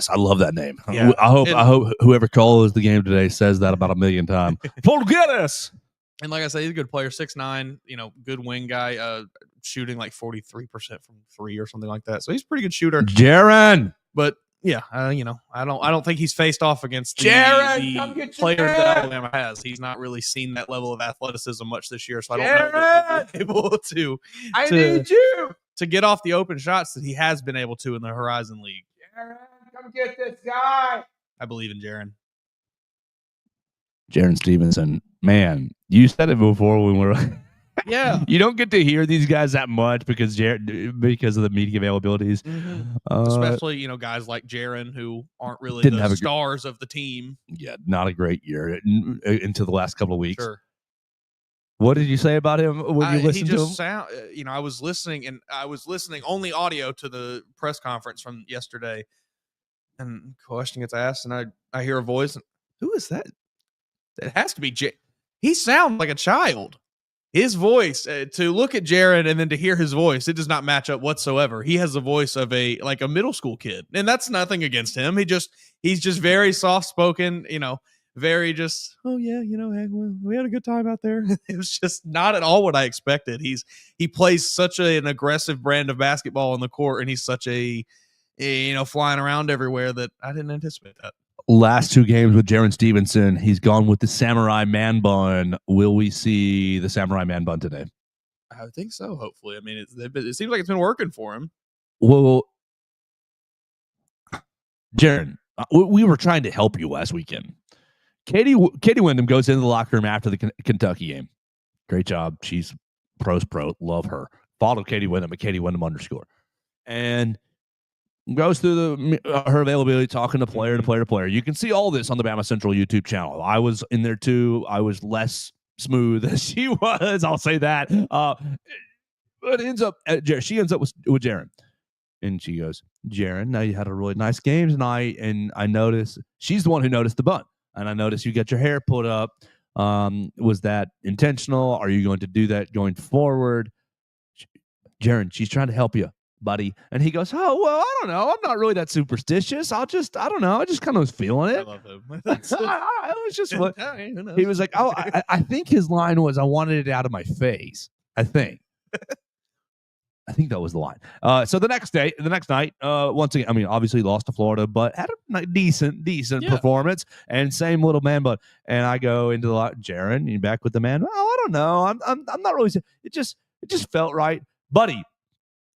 I love that name. Yeah. I hope whoever calls the game today says that about 1 million times. Folgueras. And like I said, he's a good player, 6'9", good wing guy, shooting like 43% from three or something like that. So he's a pretty good shooter. Jaron. But yeah, I don't think he's faced off against the players that Alabama has. He's not really seen that level of athleticism much this year, so I don't know that he'll be able to. I need you to get off the open shots that he has been able to in the Horizon League. Jaron, come get this guy. I believe in Jaron. Jaron Stevenson, man, you said it before when we were. Yeah, you don't get to hear these guys that much because of the media availabilities, especially guys like Jaron who aren't really the stars of the team. Yeah, not a great year until the last couple of weeks. Sure. What did you say about him when you listened to him? I was listening only audio to the press conference from yesterday, and a question gets asked, and I hear a voice. Who is that? It has to be He sounds like a child. His voice, to look at Jaron and then to hear his voice, it does not match up whatsoever. He has the voice of a middle school kid, and that's nothing against him. He's just very soft spoken, very just, oh yeah, hey, we had a good time out there. It was just not at all what I expected. He plays such an aggressive brand of basketball on the court, and he's such a flying around everywhere that I didn't anticipate that. Last two games with Jaron Stevenson, he's gone with the Samurai Man Bun. Will we see the Samurai Man Bun today? I think so, hopefully. I mean, it seems like it's been working for him. Well, Jaron, we were trying to help you last weekend. Katie Wyndham goes into the locker room after the Kentucky game. Great job. She's pro. Love her. Follow Katie Wyndham at Katie Wyndham _. And goes through her availability, talking to player to player to player. You can see all this on the BamaCentral YouTube channel. I was in there too. I was less smooth as she was. I'll say that. But she ends up with Jaron. And she goes, Jaron, now you had a really nice game tonight. And I noticed, she's the one who noticed the bun. And I noticed you got your hair put up. Was that intentional? Are you going to do that going forward? Jaron, she's trying to help you, buddy. And he goes, oh, well, I don't know. I'm not really that superstitious. I don't know. I just kind of was feeling it. I love him. It was just what he was like. Oh, I think his line was, I wanted it out of my face. I think that was the line. So the next night, once again, I mean, obviously lost to Florida, but had a decent performance, and same little man bun. And I go into the lot, Jaron, you back with the man? Oh, I don't know. I'm not really. It just felt right, buddy.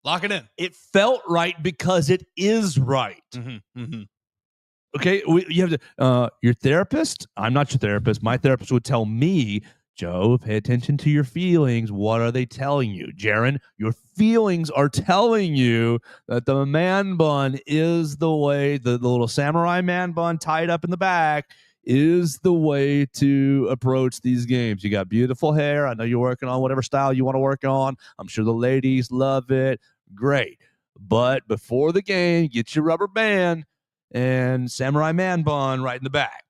Lock it in. It felt right because it is right. Mm-hmm, mm-hmm. Okay, you have to. Your therapist. I'm not your therapist. My therapist would tell me Joe, pay attention to your feelings. What are they telling you? Jaron, your feelings are telling you that the man bun is the way, the little samurai man bun tied up in the back is the way to approach these games. You got beautiful hair. I know you're working on whatever style you want to work on. I'm sure the ladies love it. Great. But before the game, get your rubber band and samurai man bun right in the back.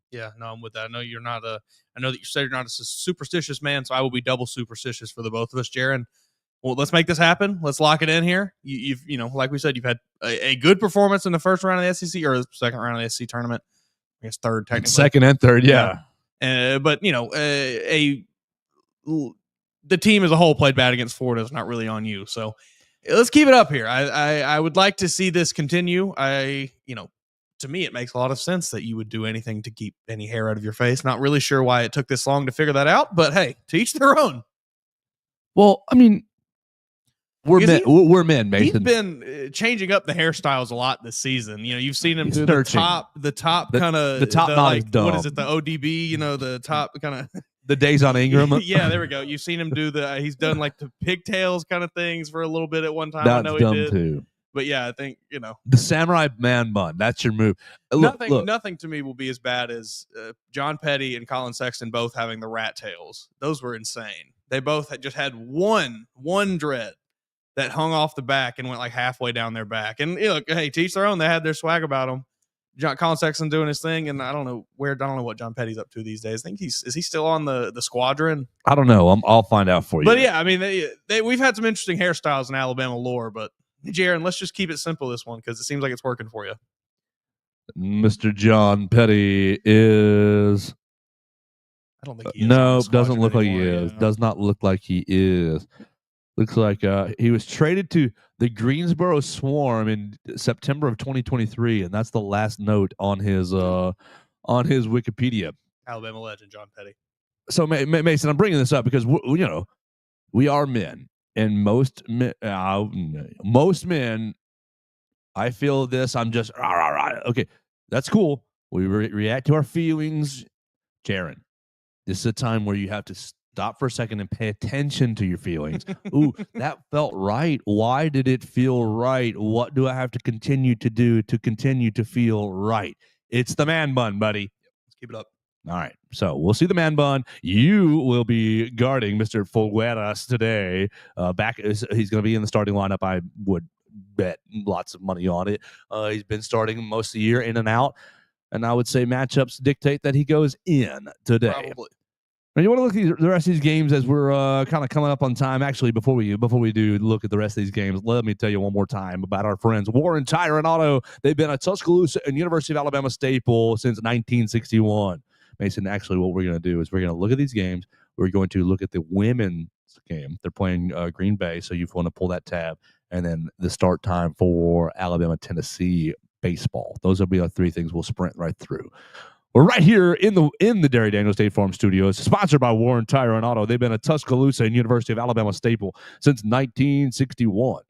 Yeah, no, I'm with that. I know you're not I know that you said you're not a superstitious man, so I will be double superstitious for the both of us, Jaron. Well, let's make this happen. Let's lock it in here. You've like we said, you've had a good performance in the first round of the SEC or the second round of the SEC tournament. I guess third, technically. Second and third, yeah. But the team as a whole played bad against Florida. It's not really on you. So let's keep it up here. I would like to see this continue. To me, it makes a lot of sense that you would do anything to keep any hair out of your face. Not really sure why it took this long to figure that out, but hey, to each their own. Well, I mean, we're men, Mason. He's been changing up the hairstyles a lot this season. You've seen him do the top kind of the top knot is dumb. What is it? The ODB, the top kind of the days on Ingram. Yeah, there we go. You've seen him do he's done like the pigtails kind of things for a little bit at one time. That's I know dumb he did too. But yeah, I think, the samurai man bun. That's your move. Nothing to me will be as bad as John Petty and Colin Sexton both having the rat tails. Those were insane. They both just had one dread that hung off the back and went like halfway down their back. And look, hey, to each their own. They had their swag about them. Colin Sexton doing his thing, and I don't know what John Petty's up to these days. I think is he still on the squadron? I don't know. I'll find out for you. But yeah, I mean, we've had some interesting hairstyles in Alabama lore, but Jaron, let's just keep it simple this one because it seems like it's working for you. Mr. John Petty is. I don't think he is. No, doesn't look like he is. Does not look like he is. Looks like he was traded to the Greensboro Swarm in September of 2023, and that's the last note on his Wikipedia. Alabama legend John Petty. So Mason, I'm bringing this up because we are men. And most men, I feel this. I'm just okay. That's cool. We react to our feelings, Jaron. This is a time where you have to stop for a second and pay attention to your feelings. Ooh, that felt right. Why did it feel right? What do I have to continue to do to continue to feel right? It's the man bun, buddy. Let's keep it up. All right, so we'll see the man bun. You will be guarding Mr. Fulgueras today. He's going to be in the starting lineup. I would bet lots of money on it. He's been starting most of the year, in and out, and I would say matchups dictate that he goes in today. Probably. Now, you want to look at the rest of these games as we're kind of coming up on time. Actually, before we do look at the rest of these games, let me tell you one more time about our friends Warren Tire and Auto. They've been a Tuscaloosa and University of Alabama staple since 1961. Mason, actually, what we're going to do is we're going to look at these games. We're going to look at the women's game. They're playing Green Bay, so you want to pull that tab. And then the start time for Alabama-Tennessee baseball. Those will be our three things we'll sprint right through. We're right here in the Derry Daniels State Farm Studios, sponsored by Warren Tire and Auto. They've been a Tuscaloosa and University of Alabama staple since 1961.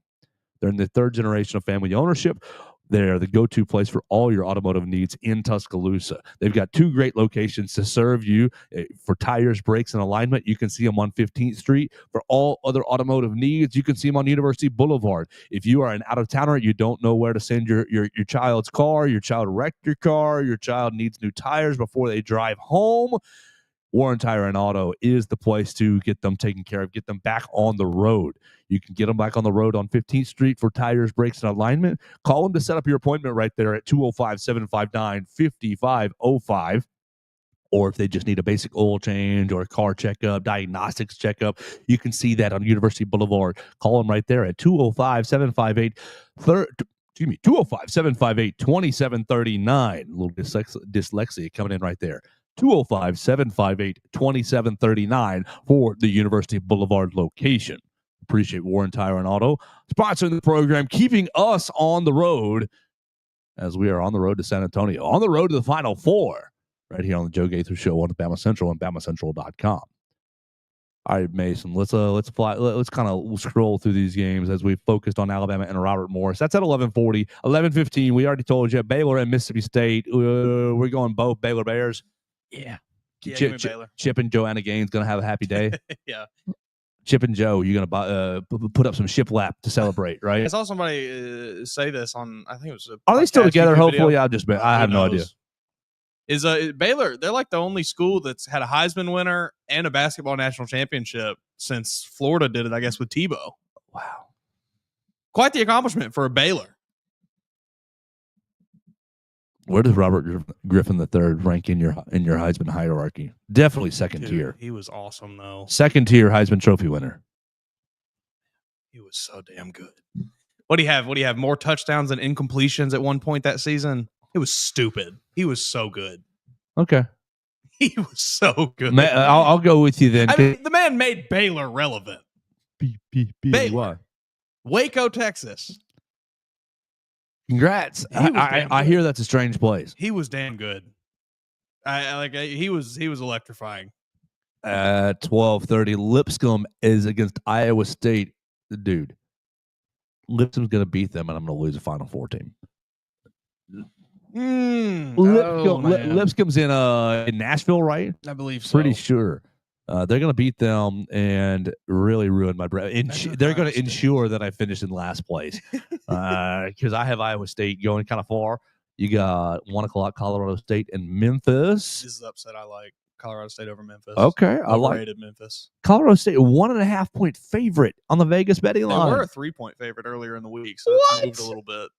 They're in the third generation of family ownership. They're the go-to place for all your automotive needs in Tuscaloosa. They've got two great locations to serve you for tires, brakes, and alignment. You can see them on 15th Street. For all other automotive needs, you can see them on University Boulevard. If you are an out-of-towner, you don't know where to send your child's car, your child wrecked your car, your child needs new tires before they drive home, Warren Tire and Auto is the place to get them taken care of, get them back on the road. You can get them back on the road on 15th Street for tires, brakes, and alignment. Call them to set up your appointment right there at 205-759-5505. Or if they just need a basic oil change or a car checkup, diagnostics checkup, you can see that on University Boulevard. Call them right there at 205-758-2739. A little dyslexia coming in right there. 205-758-2739 for the University Boulevard location. Appreciate Warren Tire and Auto sponsoring the program, keeping us on the road as we are on the road to San Antonio, on the road to the Final Four, right here on the Joe Gaither Show on BamaCentral and BamaCentral.com. All right, Mason, let's kind of scroll through these games as we focused on Alabama and Robert Morris. That's at 11:40, 11:15. We already told you Baylor and Mississippi State. We're going both Baylor Bears. Yeah. Yeah, give me Baylor. Chip and Joanna Gaines going to have a happy day. Yeah. Chip and Joe, you're going to put up some shiplap to celebrate, right? I saw somebody say this on, I think it was a Are they still together? Hopefully, video. I have no idea. Is Baylor, they're like the only school that's had a Heisman winner and a basketball national championship since Florida did it, I guess, with Tebow. Wow. Quite the accomplishment for a Baylor. Where does Robert Griffin III rank in your Heisman hierarchy? Definitely second tier. He was awesome, though. Second tier Heisman Trophy winner. He was so damn good. What do you have? More touchdowns than incompletions at one point that season? It was stupid. He was so good. Okay. He was so good. I'll go with you then. I mean, the man made Baylor relevant. Baylor. Waco, Texas. Congrats. I hear that's a strange place. He was damn good. He was electrifying. At 12:30, Lipscomb is against Iowa State. Dude, Lipscomb's going to beat them, and I'm going to lose a Final Four team. Lipscomb's in Nashville, right? I believe so. Pretty sure. They're going to beat them and really ruin my breath. They're going to ensure that I finish in last place because I have Iowa State going kind of far. You got 1 o'clock Colorado State and Memphis. This is the upset I like. Colorado State over Memphis. Okay, I like Memphis. Colorado State, 1.5 point favorite on the Vegas betting line. They were a 3-point favorite earlier in the week, so it's moved a little bit.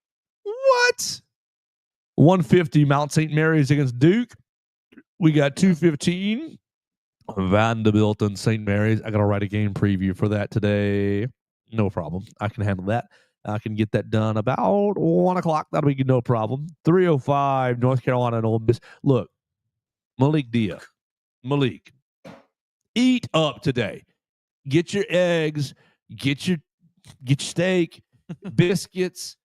What? 150 Mount St. Mary's against Duke. We got 215 Vanderbilt and St. Mary's. I got to write a game preview for that today. No problem. I can handle that. I can get that done about 1 o'clock. That'll be no problem. 3:05 North Carolina and Ole Miss. Look, Malik Dia. Malik, eat up today. Get your eggs. Get your steak, biscuits,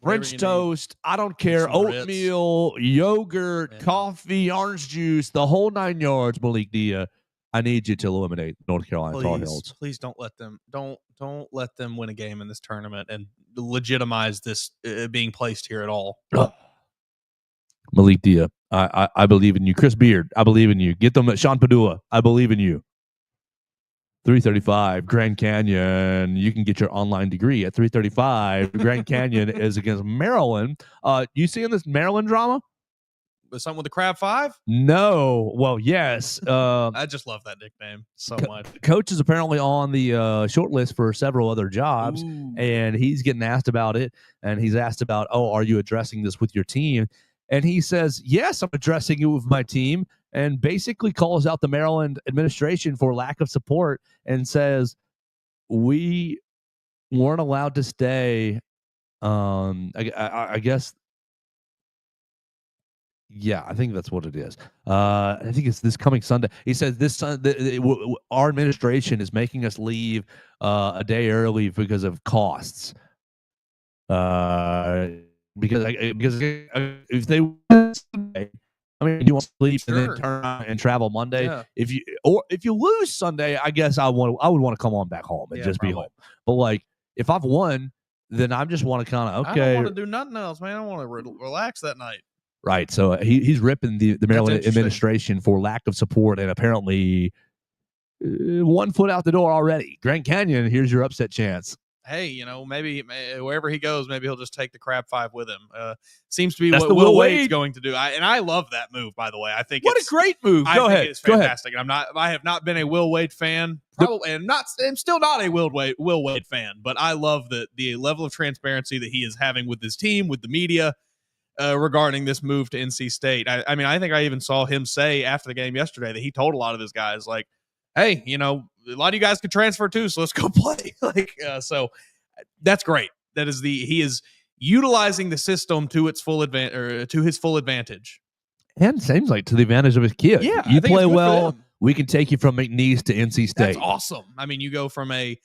French toast. I don't care. Oatmeal, yogurt, coffee, orange juice, the whole 9 yards. Malik Dia, I need you to eliminate North Carolina Tar Heels. Please don't let them. Don't let them win a game in this tournament and legitimize this being placed here at all. Malik Dia, I believe in you. Chris Beard, I believe in you. Get them at Sean Padua. I believe in you. 3:35 Grand Canyon. You can get your online degree at 3:35. Grand Canyon is against Maryland. You seeing this Maryland drama? Something with the Crab Five? No. Well, yes. I just love that nickname so much. Coach is apparently on the short list for several other jobs, and he's getting asked about it. And he's asked about, are you addressing this with your team? And he says, yes, I'm addressing it with my team, and basically calls out the Maryland administration for lack of support and says, we weren't allowed to stay. I guess. Yeah, I think that's what it is. I think it's this coming Sunday. He says our administration is making us leave a day early because of costs. Because if they Sunday, I mean, you want to sleep and then turn around and travel Monday. Yeah. If you lose Sunday, I guess I would want to come on back home and be home. But like if I've won, then I just want to kind of okay. I don't want to do nothing else, man. I want to relax that night. Right. So he's ripping the Maryland administration for lack of support, and apparently 1 foot out the door already. Grand Canyon, here's your upset chance. Hey, maybe wherever he goes, maybe he'll just take the Crab Five with him. Seems to be That's what Will Wade's going to do. I love that move, by the way. I think what a great move. Go ahead. It's fantastic. And I have not been a Will Wade fan, probably, and I'm still not a Will Wade fan. But I love the level of transparency that he is having with his team, with the media, regarding this move to NC State. I mean, I think I even saw him say after the game yesterday that he told a lot of his guys, like, hey, a lot of you guys could transfer too, so let's go play. So that's great. He is utilizing the system to its full to his full advantage. And seems like to the advantage of his kid. Yeah, you play well, we can take you from McNeese to NC State. That's awesome. I mean, you go from a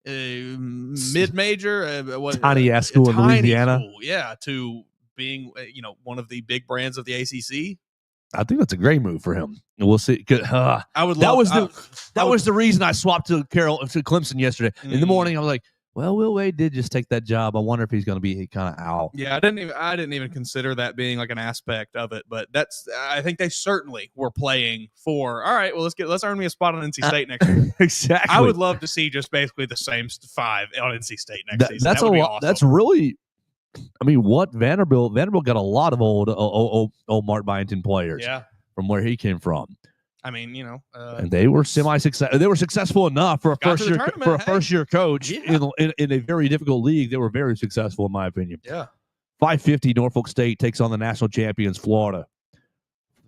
mid-major, tiny ass school in Louisiana, to being one of the big brands of the ACC. I think that's a great move for him. We'll see. I would love that was the reason I swapped to Clemson yesterday. In the morning, I was like, Well, Will Wade did just take that job. I wonder if he's going to be kind of out. Yeah, I didn't even consider that being like an aspect of it, but I think they certainly were playing for. All right, well let's earn me a spot on NC State next year. Exactly. I would love to see just basically the same 5 on NC State next season. That's that would a be lot. awesome. That's really. I mean, what Vanderbilt got a lot of old Mark Byington players. Yeah. From where he came from. I mean, and they were semi-successful. They were successful enough for a first-year coach in a very difficult league. They were very successful, in my opinion. Yeah. 5:50, Norfolk State takes on the national champions, Florida.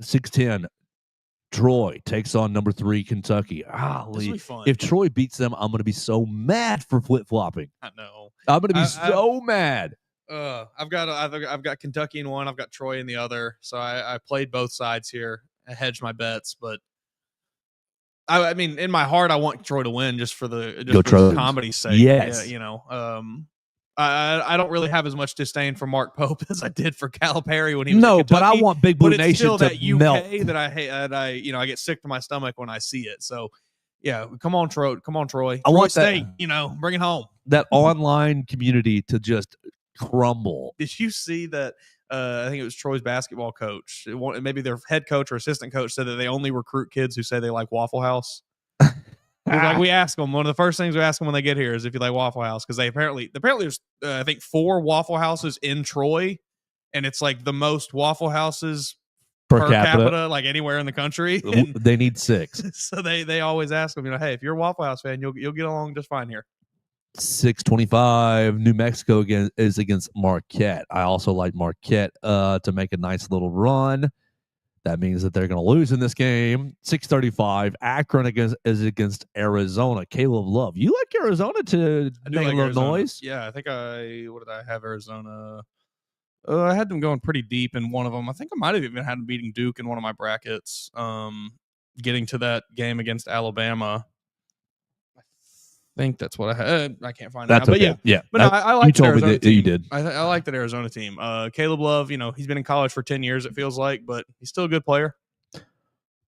6:10, Troy takes on number 3, Kentucky. Golly, if Troy beats them, I'm going to be so mad for flip-flopping. I know. I'm going to be so mad. I've got Kentucky in one. I've got Troy in the other. So I played both sides here. I hedged my bets, but I mean, in my heart, I want Troy to win just for the comedy's sake. Yes. Yeah, I don't really have as much disdain for Mark Pope as I did for Calipari when he was in Kentucky, but I want Big Blue Nation still to that UK melt. that I hate. I get sick to my stomach when I see it. So, yeah, come on, Troy. I want State. Bring it home. That online community to just crumble. Did you see that? I think it was Troy's basketball coach. Maybe their head coach or assistant coach said that they only recruit kids who say they like Waffle House. Like we ask them, one of the first things we ask them when they get here is if you like Waffle House, because they apparently there's I think 4 Waffle Houses in Troy, and it's like the most Waffle Houses per capita like anywhere in the country. And they need 6. So they always ask them, hey, if you're a Waffle House fan, you'll get along just fine here. 6:25, New Mexico is against Marquette. I also like Marquette to make a nice little run. That means that they're going to lose in this game. 6:35, Akron is against Arizona. Caleb Love. You like Arizona to make a little noise? Yeah, I think what did I have Arizona? I had them going pretty deep in one of them. I think I might have even had them beating Duke in one of my brackets. Getting to that game against Alabama. I think that's what I had. I can't find it now. Okay. But But no, I like you told Arizona me that team. you did. I like that Arizona team. Caleb Love, he's been in college for 10 years, it feels like, but he's still a good player.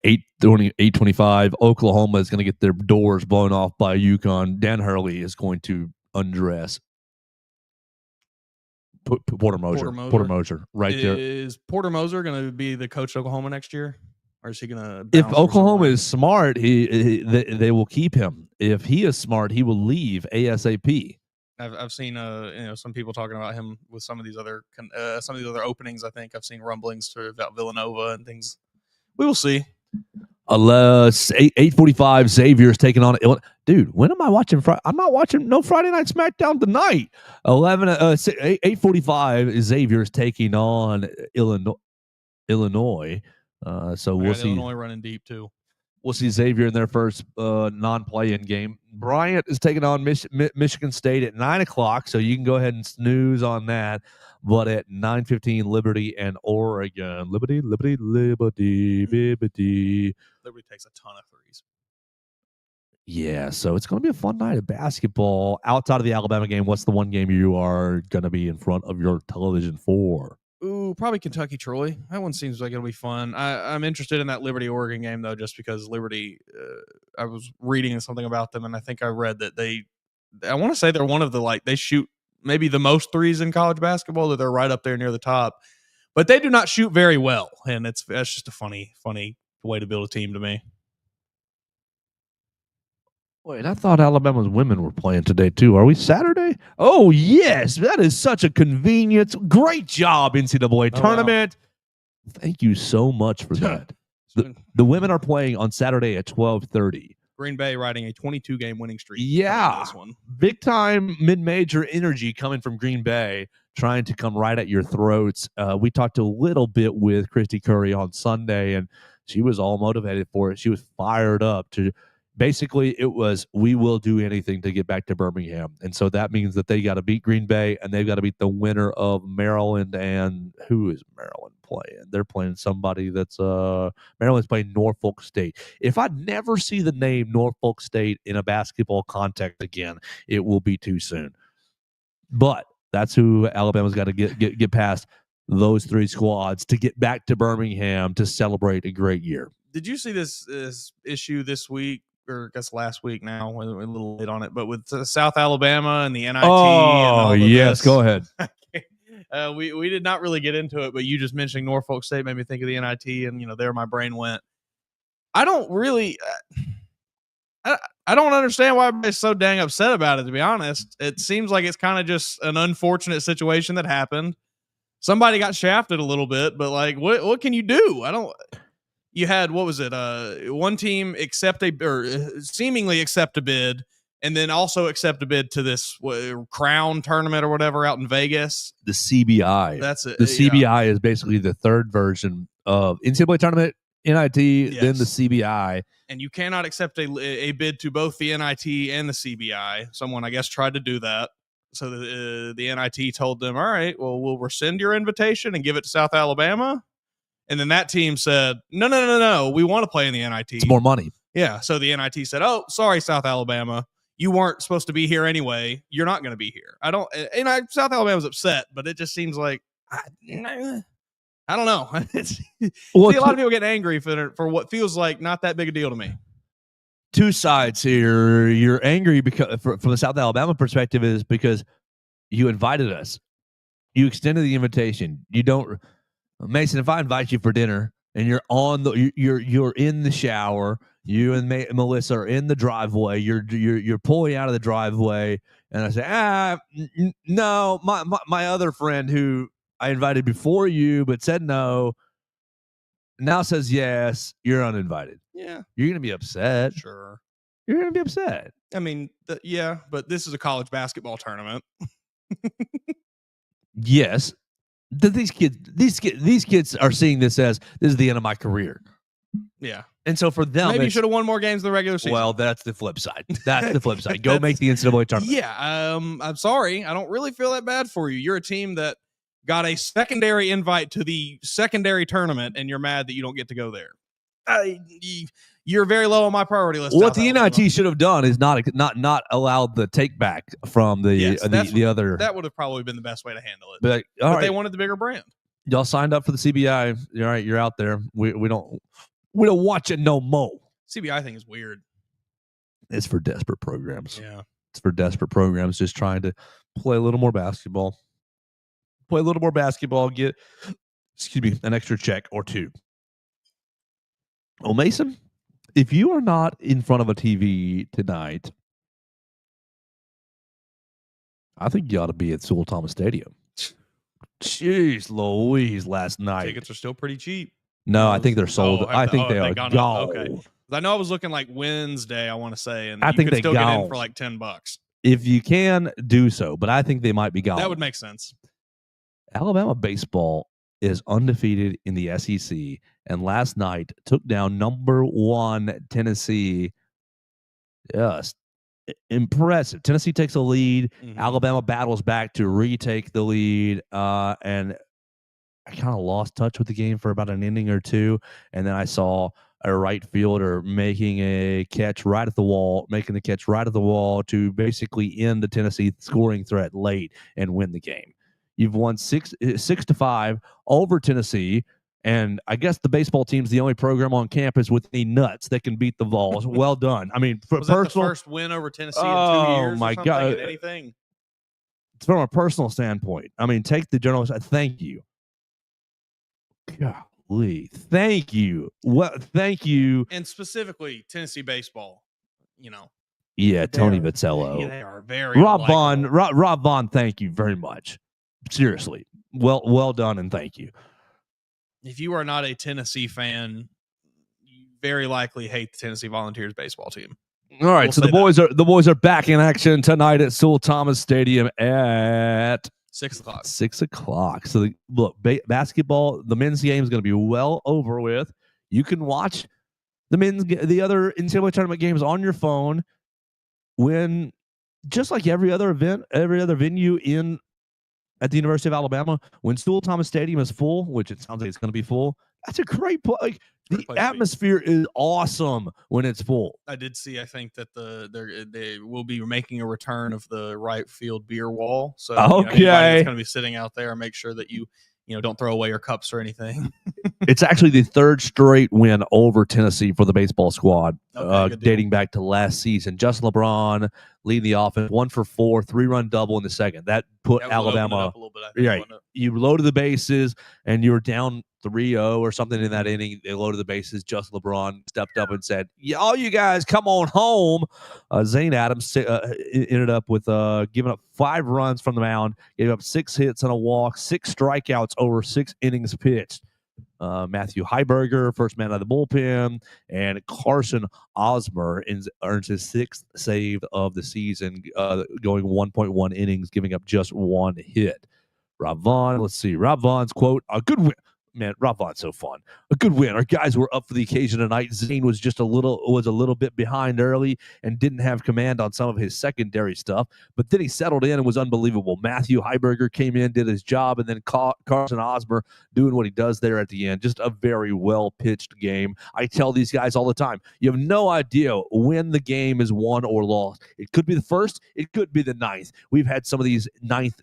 8:25, Oklahoma is going to get their doors blown off by UConn. Dan Hurley is going to undress Porter Moser right there. Is Porter Moser going to be the coach of Oklahoma next year? Or is he going to? If Oklahoma is smart, they will keep him. If he is smart, he will leave ASAP. I've seen some people talking about him with some of these other openings. I think I've seen rumblings about Villanova and things. We will see. 8:45, Xavier's taking on Illinois. Dude, when am I watching? I'm not watching no Friday Night SmackDown tonight. 8:45, Xavier's taking on Illinois. So we'll see. Illinois running deep too. We'll see Xavier in their first non-play-in game. Bryant is taking on Michigan State at 9:00, so you can go ahead and snooze on that. But at 9:15, Liberty and Oregon. Liberty. Liberty takes a ton of threes. Yeah, so it's going to be a fun night of basketball. Outside of the Alabama game, what's the one game you are going to be in front of your television for? Ooh, probably Kentucky Troy. That one seems like it'll be fun. I'm interested in that Liberty Oregon game though, just because Liberty. I was reading something about them, and I think I read that I want to say they're one of the they shoot maybe the most threes in college basketball. That they're right up there near the top, but they do not shoot very well, and that's just a funny way to build a team to me. Wait, I thought Alabama's women were playing today, too. Are we Saturday? Oh, yes. That is such a convenience. Great job, NCAA Tournament. Wow. Thank you so much for that. The women are playing on Saturday at 12:30. Green Bay riding a 22-game winning streak. Yeah. This one. Big-time mid-major energy coming from Green Bay, trying to come right at your throats. We talked a little bit with Christy Curry on Sunday, and she was all motivated for it. She was fired up to – basically, it was, we will do anything to get back to Birmingham. And so that means that they got to beat Green Bay, and they've got to beat the winner of Maryland. And who is Maryland playing? They're playing somebody that's Maryland's playing Norfolk State. If I never see the name Norfolk State in a basketball context again, it will be too soon. But that's who Alabama's got to get past those 3 squads to get back to Birmingham to celebrate a great year. Did you see this issue this week or I guess last week now. We're a little late on it, but with South Alabama and the NIT. Oh, and yes. Go ahead. We did not really get into it, but you just mentioning Norfolk State made me think of the NIT, and there my brain went. I don't really. I don't understand why everybody's so dang upset about it, to be honest. It seems like it's kind of just an unfortunate situation that happened. Somebody got shafted a little bit, but like, what can you do? You had, what was it? One team seemingly accept a bid, and then also accept a bid to this Crown tournament or whatever out in Vegas. The CBI. That's it. The CBI is basically the third version of NCAA Tournament, NIT, Yes. then the CBI. And you cannot accept a bid to both the NIT and the CBI. Someone, I guess, tried to do that. So the NIT told them, all right, well, we'll rescind your invitation and give it to South Alabama. And then that team said, no, we want to play in the NIT. It's more money. Yeah. So the NIT said, oh, sorry, South Alabama. You weren't supposed to be here anyway. You're not going to be here. South Alabama's upset, but it just seems like, I don't know. See a lot of people getting angry for what feels like not that big a deal to me. Two sides here. You're angry because from the South Alabama perspective is because you invited us. You extended the invitation. You don't, Mason. If I invite you for dinner and you're you're in the shower, you and Melissa are in the driveway. You're pulling out of the driveway, and I say, no, my other friend who I invited before you, but said no, now says yes, you're uninvited. Yeah. You're going to be upset. Sure. You're going to be upset. I mean, yeah, but this is a college basketball tournament. Yes. These kids are seeing this as, this is the end of my career. Yeah. And so for them, maybe you should have won more games in the regular season. Well, that's the flip side. Go make the NCAA tournament. Yeah. I'm sorry. I don't really feel that bad for you. You're a team that got a secondary invite to the secondary tournament, and you're mad that you don't get to go there. You're very low on my priority list. What the NIT should have done is not allowed the take back from the other. That would have probably been the best way to handle it. But they wanted the bigger brand. Y'all signed up for the CBI. All right, you're out there. We don't watch it no more. CBI thing is weird. It's for desperate programs. Yeah, it's for desperate programs just trying to play a little more basketball. Get an extra check or two. Oh, Mason, if you are not in front of a TV tonight, I think you ought to be at Sewell Thomas Stadium. Jeez Louise, last night. Tickets are still pretty cheap. No, I think they're sold. I think they are gone. Okay. I know I was looking like Wednesday, I want to say, and I think they still get in for like $10. If you can, do so, but I think they might be gone. That would make sense. Alabama baseball is undefeated in the SEC, and last night took down number 1 Tennessee. Just impressive. Tennessee takes a lead. Mm-hmm. Alabama battles back to retake the lead, and I kind of lost touch with the game for about an inning or two, and then I saw a right fielder making the catch right at the wall to basically end the Tennessee scoring threat late and win the game. You've won 6-5 over Tennessee, and I guess the baseball team's the only program on campus with any nuts that can beat the Vols. Well done. I mean, was that the first win over Tennessee in 2 years? Oh my God! Anything? From a personal standpoint, I mean, take the journalist. Thank you. Golly, thank you. Well, thank you. And specifically, Tennessee baseball. Yeah, Tony Vitello. They are very Rob Vaughn. Thank you very much. Seriously, well done, and thank you. If you are not a Tennessee fan, you very likely hate the Tennessee Volunteers baseball team. All right, so the boys are back in action tonight at Sewell Thomas Stadium at 6 o'clock. 6 o'clock. So look, basketball, the men's game is going to be well over with. You can watch the other NCAA tournament games on your phone when, just like every other venue at the University of Alabama, when Sewell Thomas Stadium is full, which it sounds like it's going to be full, that's a great play. Like, the atmosphere is awesome when it's full. I did see, I think that they will be making a return of the right field beer wall. So okay, anybody that's going to be sitting out there, make sure that you don't throw away your cups or anything. It's actually the third straight win over Tennessee for the baseball squad, Okay, good deal. dating back to last season. Justin LeBron leading the offense, 1 for 4, 3-run double in the second. That put That was opening it Alabama. up a little bit, I think, Right, wasn't it? you loaded the bases, and you were down 3-0 or something in that inning. They loaded the bases. Justin LeBron stepped up and said, "Yeah, all you guys, come on home." Zane Adams ended up with giving up 5 runs from the mound, gave up 6 hits and a walk, 6 strikeouts over 6 innings pitched. Matthew Heiberger, first man out of the bullpen, and Carson Osmer earns his 6th save of the season, going 1.1 innings, giving up just 1 hit. Rob Vaughn, let's see. Rob Vaughn's quote, "A good win." Man, Rob Vaughn's so fun. "A good win. Our guys were up for the occasion tonight. Zane was just a little bit behind early and didn't have command on some of his secondary stuff, but then he settled in and was unbelievable. Matthew Heiberger came in, did his job, and then Carson Osmer doing what he does there at the end. Just a very well-pitched game." I tell these guys all the time, you have no idea when the game is won or lost. It could be the first. It could be the 9th. We've had some of these ninth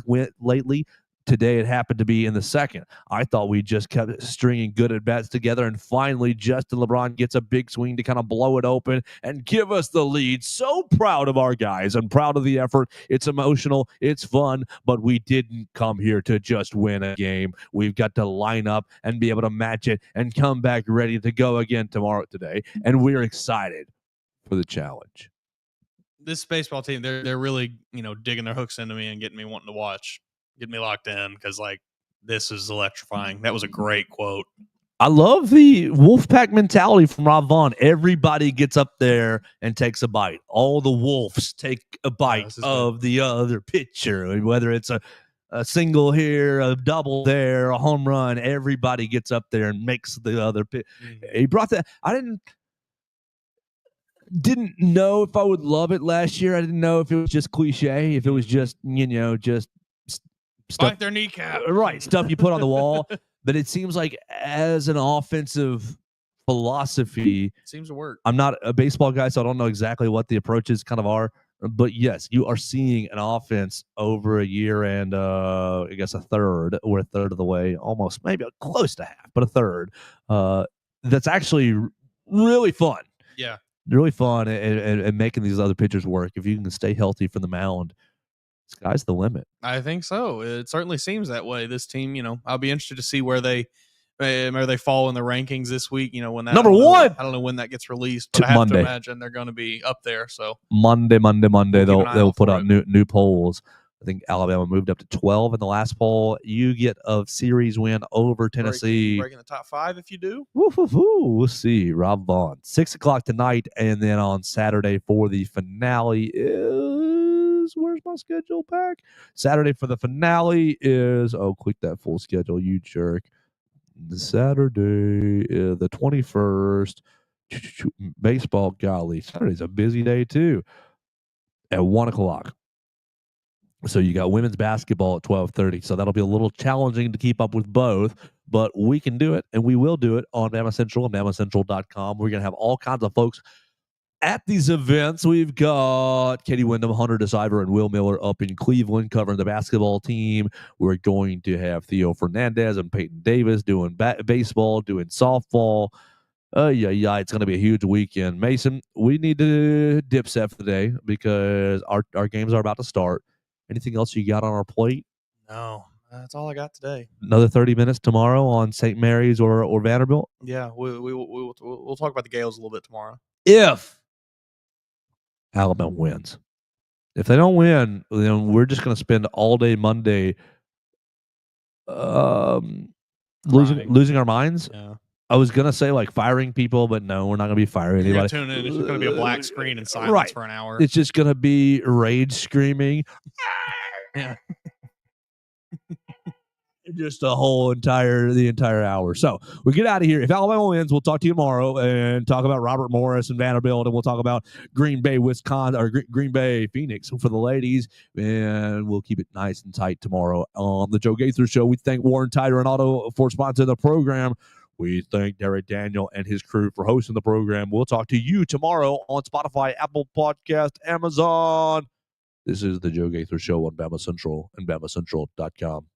win lately. Today it happened to be in the second. I thought we just kept stringing good at-bats together, and finally Justin LeBron gets a big swing to kind of blow it open and give us the lead. So proud of our guys and proud of the effort. It's emotional, it's fun, but we didn't come here to just win a game. We've got to line up and be able to match it and come back ready to go again today, and we're excited for the challenge. This baseball team, they're really, digging their hooks into me and getting me wanting to watch. Get me locked in because, this is electrifying. That was a great quote. I love the Wolfpack mentality from Rob Vaughn. Everybody gets up there and takes a bite. All the Wolves take a bite of the other pitcher, whether it's a single here, a double there, a home run. Everybody gets up there and makes the other pitch. He brought that. I didn't know if I would love it last year. I didn't know if it was just cliche, if it was just, just stuff. Bite their kneecap. Right, stuff you put on the wall. But it seems like as an offensive philosophy, it seems to work. I'm not a baseball guy, so I don't know exactly what the approaches kind of are. But yes, you are seeing an offense over a year and I guess we're a third of the way, almost maybe close to half, but a third. That's actually really fun. Yeah. Really fun and making these other pitchers work. If you can stay healthy from the mound, sky's the limit. I think so. It certainly seems that way. This team, I'll be interested to see where they fall in the rankings this week. When that number 1. I don't know when that gets released, but I have to imagine they're going to be up there. So Monday, they'll put out new polls. I think Alabama moved up to 12 in the last poll. You get a series win over Tennessee. Breaking the top 5 if you do. Woo-hoo-hoo. We'll see. Rob Vaughn. 6 o'clock tonight, and then on Saturday for the finale is... Where's my schedule back? Saturday for the finale is... Oh, click that full schedule, you jerk. Saturday, the 21st. Baseball, golly. Saturday's a busy day, too. At 1 o'clock. So you got women's basketball at 12:30. So that'll be a little challenging to keep up with both, but we can do it, and we will do it on BamaCentral and BamaCentral.com. We're going to have all kinds of folks at these events. We've got Katie Wyndham, Hunter DeCiver, and Will Miller up in Cleveland covering the basketball team. We're going to have Theo Fernandez and Peyton Davis doing baseball, doing softball. Yeah, it's going to be a huge weekend. Mason, we need to dip set for the day because our games are about to start. Anything else you got on our plate? No, that's all I got today. Another 30 minutes tomorrow on St. Mary's or Vanderbilt? Yeah, we'll talk about the Gales a little bit tomorrow. If Alabama wins. If they don't win, then we're just going to spend all day Monday losing our minds. Yeah. I was going to say firing people, but no, we're not going to be firing anybody. Tune in. It's just going to be a black screen and silence for an hour. It's just going to be rage screaming. Yeah. Just the entire hour. So we get out of here. If Alabama wins, we'll talk to you tomorrow and talk about Robert Morris and Vanderbilt, and we'll talk about Green Bay, Wisconsin, or Green Bay, Phoenix for the ladies, and we'll keep it nice and tight tomorrow on the Joe Gaither Show. We thank Warren Tyler and Auto for sponsoring the program. We thank Derek Daniel and his crew for hosting the program. We'll talk to you tomorrow on Spotify, Apple Podcast, Amazon. This is the Joe Gaither Show on BamaCentral and BamaCentral.com.